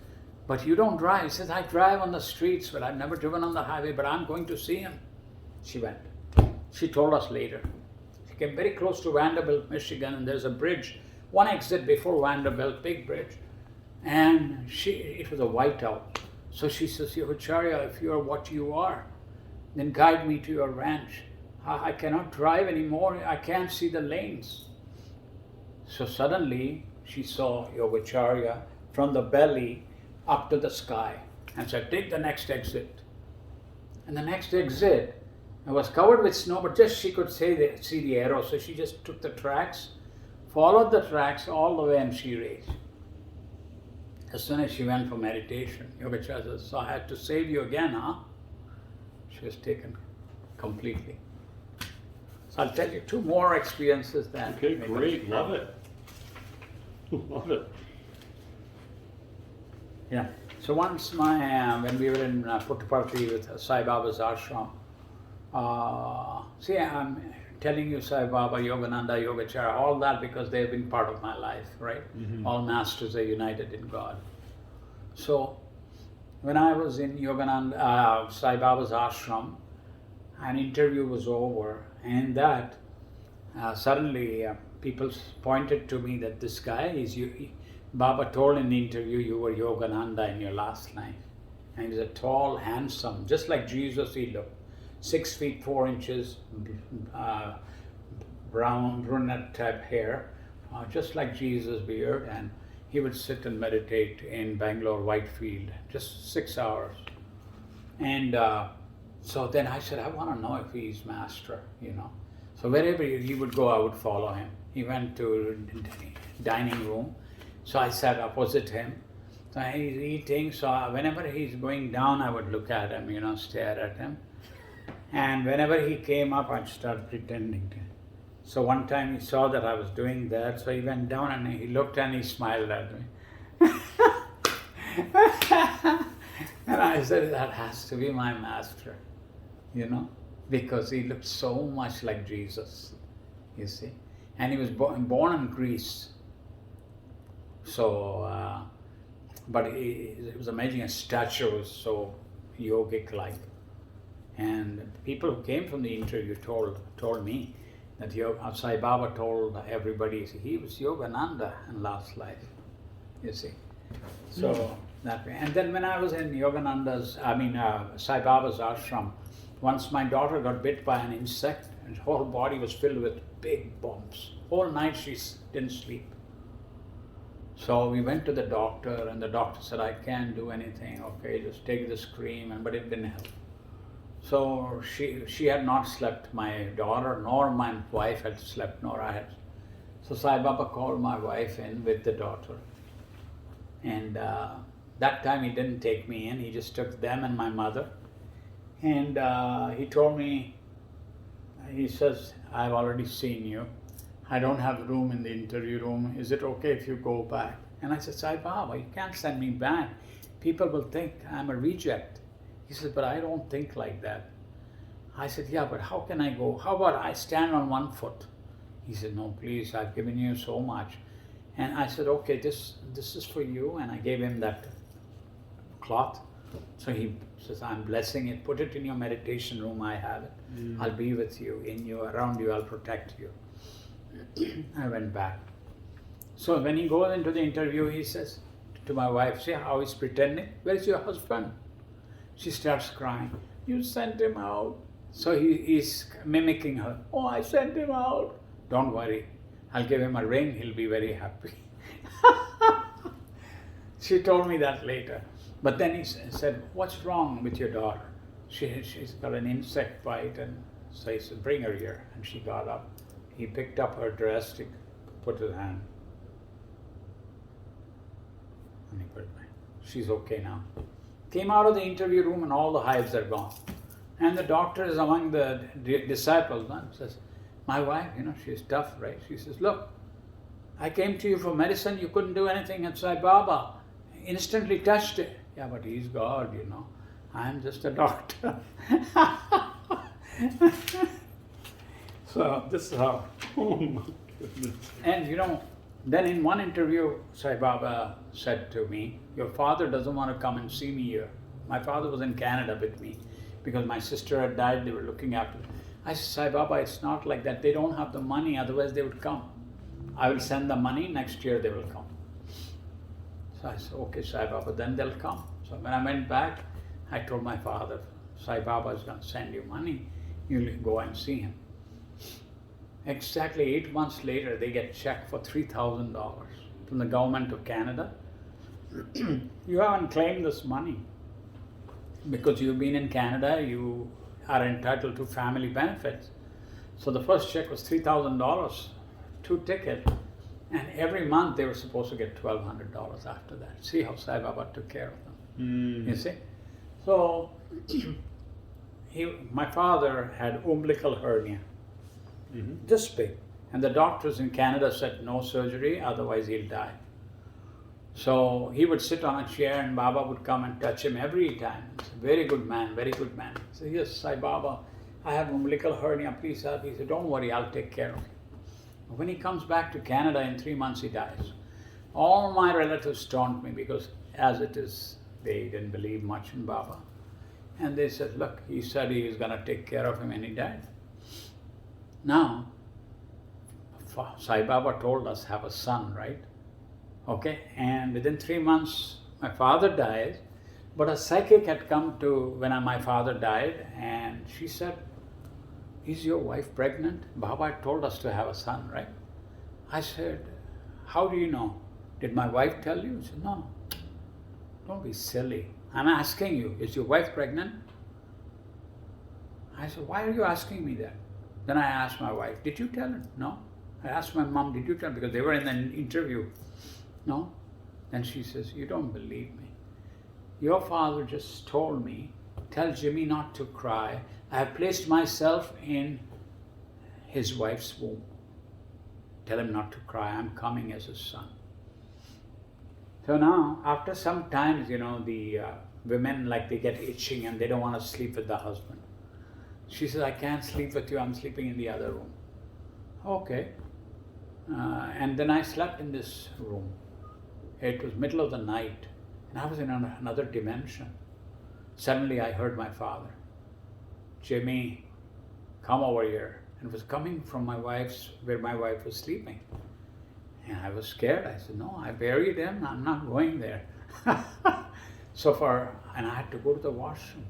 but you don't drive. He says, I drive on the streets, but I've never driven on the highway, but I'm going to see him. She went. She told us later. She came very close to Vanderbilt, Michigan, and there's a bridge, one exit before Vanderbilt, big bridge. And it was a whiteout. So she says, Yogacharya, if you are what you are, then guide me to your ranch. I cannot drive anymore. I can't see the lanes. So suddenly she saw Yogacharya from the belly up to the sky and said, take the next exit. And the next exit was covered with snow, but just she could see the arrow. So she just took the tracks, followed the tracks all the way, and she reached. As soon as she went for meditation, Yogacharya said, so I had to save you again, huh? She was taken completely. So I'll tell you two more experiences then. Okay, great. Love it. Love it. Yeah. So once when we were in Puttaparthi with Sai Baba's ashram, see, I'm telling you Sai Baba, Yogananda, Yogacharya, all that because they've been part of my life, right? Mm-hmm. All masters are united in God. So when I was in Yogananda, Sai Baba's ashram, an interview was over, and that suddenly people pointed to me that this guy is you. Baba told in the interview you were Yogananda in your last life. And he's a tall, handsome, just like Jesus he looked. 6 feet 4 inches, brown, brunette type hair, just like Jesus' beard. And he would sit and meditate in Bangalore, Whitefield, just 6 hours. And so then I said, I want to know if he's master, you know. So wherever he would go, I would follow him. He went to dining room. So I sat opposite him. So he's eating. So whenever he's going down, I would look at him, you know, stare at him. And whenever he came up, I'd start pretending to. So one time he saw that I was doing that. So he went down and he looked and he smiled at me. And I said, that has to be my master, you know, because he looked so much like Jesus, you see. And he was born in Greece. So, but it was amazing. His stature was so yogic-like. And people who came from the interview told me that Sai Baba told everybody he was Yogananda in last life, you see. So that way. And then when I was in Sai Baba's ashram, once my daughter got bit by an insect and her whole body was filled with big bumps. Whole night she didn't sleep. So we went to the doctor and the doctor said, I can't do anything, okay, just take this cream, but it didn't help. So she had not slept, my daughter nor my wife had slept, nor I had. So Sai Baba called my wife in with the daughter. And that time he didn't take me in, he just took them and my mother. And he told me, he says, I've already seen you. I don't have room in the interview room. Is it okay if you go back? And I said, Sai Baba, you can't send me back. People will think I'm a reject. He said, but I don't think like that. I said, yeah, but how can I go? How about I stand on one foot? He said, no, please, I've given you so much. And I said, okay, this is for you. And I gave him that cloth. So he says, I'm blessing it. Put it in your meditation room. I have it. I'll be with you, in you, around you. I'll protect you. I went back. So when he goes into the interview, he says to my wife, see how he's pretending? Where's your husband? She starts crying. You sent him out. So he's mimicking her. Oh, I sent him out. Don't worry. I'll give him a ring. He'll be very happy. She told me that later. But then he said, what's wrong with your daughter? She's got an insect bite. And so he said, bring her here. And she got up. He picked up her dress, he put his hand, and he put it back. She's okay now. Came out of the interview room and all the hives are gone. And the doctor is among the disciples and says, my wife, she's tough, right? She says, look, I came to you for medicine, you couldn't do anything, and Sai Baba instantly touched it. Yeah, but he's God, I'm just a doctor. So this is how. Oh my goodness. And then in one interview, Sai Baba said to me, your father doesn't want to come and see me here. My father was in Canada with me because my sister had died, they were looking after me. I said, Sai Baba, it's not like that. They don't have the money, otherwise they would come. I will send the money, next year they will come. So I said, okay, Sai Baba, then they'll come. So when I went back, I told my father, Sai Baba is going to send you money, you'll go and see him. Exactly 8 months later, they get a check for $3,000 from the government of Canada. You haven't claimed this money because you've been in Canada, you are entitled to family benefits. So the first check was $3,000, 2 tickets, and every month they were supposed to get $1,200 after that. See how Sai Baba took care of them. You see? So my father had umbilical hernia, this big, and the doctors in Canada said no surgery, otherwise he'll die. So he would sit on a chair and Baba would come and touch him every time. Very good man, very good man. So yes, Sai Baba, I have umbilical hernia, please help. He said, don't worry, I'll take care of you. When he comes back to Canada, in 3 months he dies. All my relatives taunt me because as it is, they didn't believe much in Baba. And they said, look, he said he was going to take care of him and he died. Now, Sai Baba told us have a son, right? Okay, and within 3 months, my father dies, but a psychic had come to when my father died, and she said, is your wife pregnant? Baba told us to have a son, right? I said, how do you know? Did my wife tell you? She said, no, don't be silly. I'm asking you, is your wife pregnant? I said, why are you asking me that? Then I asked my wife, did you tell her? No. I asked my mom, did you tell her? Because they were in the interview. No. Then she says, you don't believe me. Your father just told me, tell Jimmy not to cry. I have placed myself in his wife's womb. Tell him not to cry. I'm coming as his son. So now, after some times, the women, they get itching and they don't want to sleep with the husband. She says, I can't sleep with you. I'm sleeping in the other room. Okay. And then I slept in this room. It was middle of the night, and I was in another dimension. Suddenly I heard my father, Jimmy, come over here. And it was coming from where my wife was sleeping. And I was scared. I said, no, I buried him. I'm not going there. And I had to go to the washroom.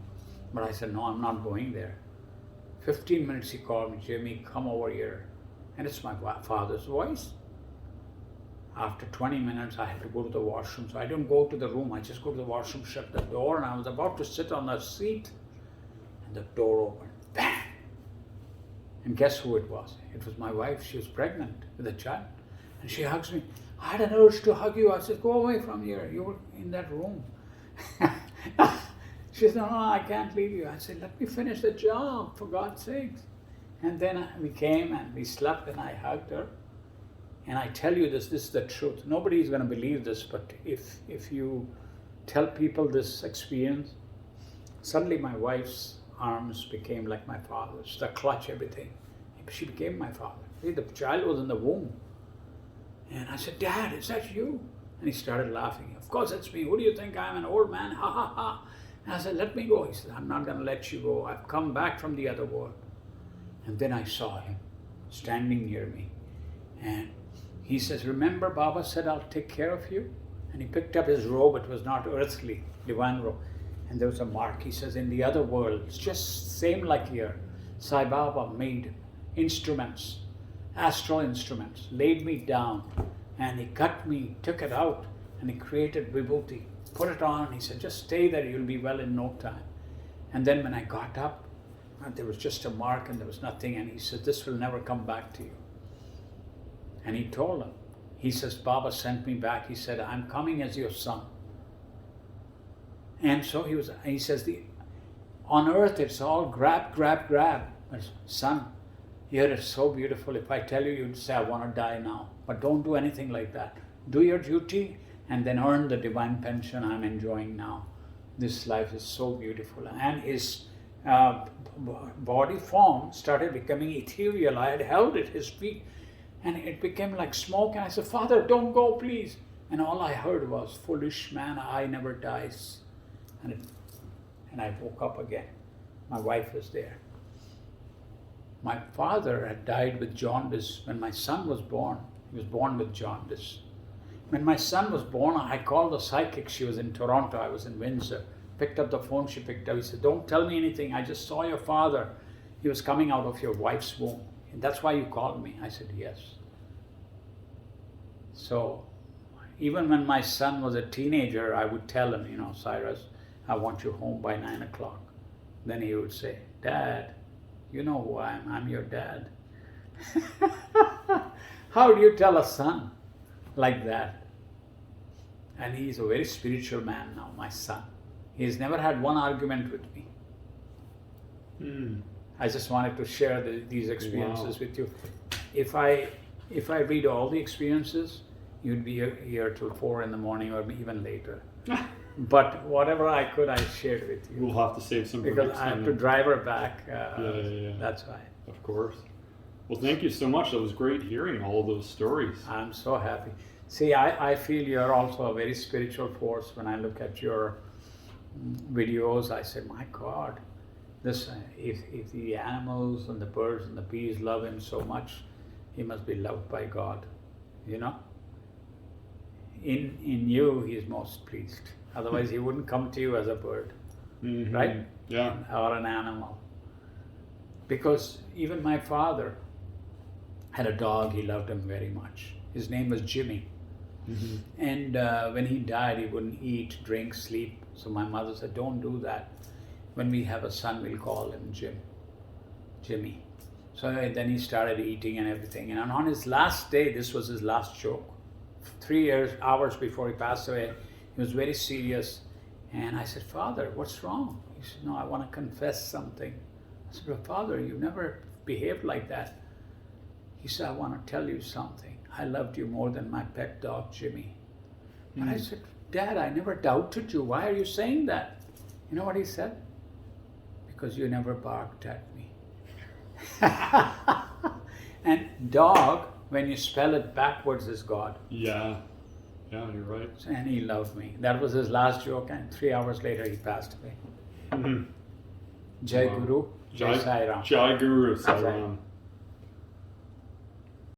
But I said, no, I'm not going there. 15 minutes he called me, Jimmy, come over here. And it's my father's voice. After 20 minutes, I had to go to the washroom. So I didn't go to the room. I just go to the washroom, shut the door, and I was about to sit on the seat. And the door opened. Bang! And guess who it was? It was my wife. She was pregnant with a child. And she hugs me. I had an urge to hug you. I said, go away from here. You were in that room. She said, no, I can't leave you. I said, let me finish the job, for God's sakes. And then we came and we slept and I hugged her. And I tell you this is the truth. Nobody is going to believe this, but if you tell people this experience, suddenly my wife's arms became like my father's, the clutch, everything. She became my father. See, the child was in the womb. And I said, Dad, is that you? And he started laughing. Of course it's me. Who do you think? I'm an old man. Ha ha ha. And I said, let me go. He said, I'm not going to let you go. I've come back from the other world. And then I saw him standing near me. And he says, remember Baba said, I'll take care of you? And he picked up his robe. It was not earthly, divine robe. And there was a mark. He says, in the other world, it's just same like here. Sai Baba made instruments, astral instruments, laid me down. And he cut me, took it out, and he created vibhuti, put it on. And he said, just stay there. You'll be well in no time. And then when I got up, there was just a mark and there was nothing. And he said, this will never come back to you. And he told him, he says, Baba sent me back. He said, I'm coming as your son. And so he says, on earth it's all grab, grab, grab. But son, here it's so beautiful. If I tell you, you'd say, I want to die now. But don't do anything like that. Do your duty and then earn the divine pension I'm enjoying now. This life is so beautiful. And his body form started becoming ethereal. I had held it, his feet, and it became like smoke. And I said, Father, don't go, please. And all I heard was, foolish man, eye never dies. And I woke up again. My wife was there. My father had died with jaundice when my son was born. He was born with jaundice. When my son was born, I called the psychic. She was in Toronto. I was in Windsor. Picked up the phone. She picked up. He said, don't tell me anything. I just saw your father. He was coming out of your wife's womb. And that's why you called me. I said, yes. So even when my son was a teenager, I would tell him, Cyrus, I want you home by 9 o'clock. Then he would say, Dad, you know who I am. I'm your dad. How do you tell a son like that? And he's a very spiritual man now, my son. He's never had one argument with me. I just wanted to share these experiences with you. If I read all the experiences, you'd be here till 4 in the morning or even later. But whatever I could, I shared with you. We'll have to save some because I have to drive her back. Yeah. That's why. Of course. Well, thank you so much. That was great hearing all of those stories. I'm so happy. See, I feel you're also a very spiritual force. When I look at your videos, I say, my God, this if the animals and the birds and the bees love him so much, he must be loved by God. In you, he is most pleased. Otherwise, he wouldn't come to you as a bird, right? Yeah. Or an animal. Because even my father had a dog. He loved him very much. His name was Jimmy. And when he died, he wouldn't eat, drink, sleep. So my mother said, don't do that. When we have a son, we'll call him Jimmy. So then he started eating and everything. And on his last day, this was his last joke. 3 hours before he passed away, he was very serious. And I said, Father, what's wrong? He said, no, I want to confess something. I said, but Father, you never behaved like that. He said, I want to tell you something. I loved you more than my pet dog, Jimmy. And I said, Dad, I never doubted you. Why are you saying that? You know what he said? Because you never barked at me. And dog, when you spell it backwards, is God. Yeah, you're right. And he loved me. That was his last joke, and 3 hours later he passed away. Jai Guru, Jai Sai Ram. Jai Guru Sai Ram.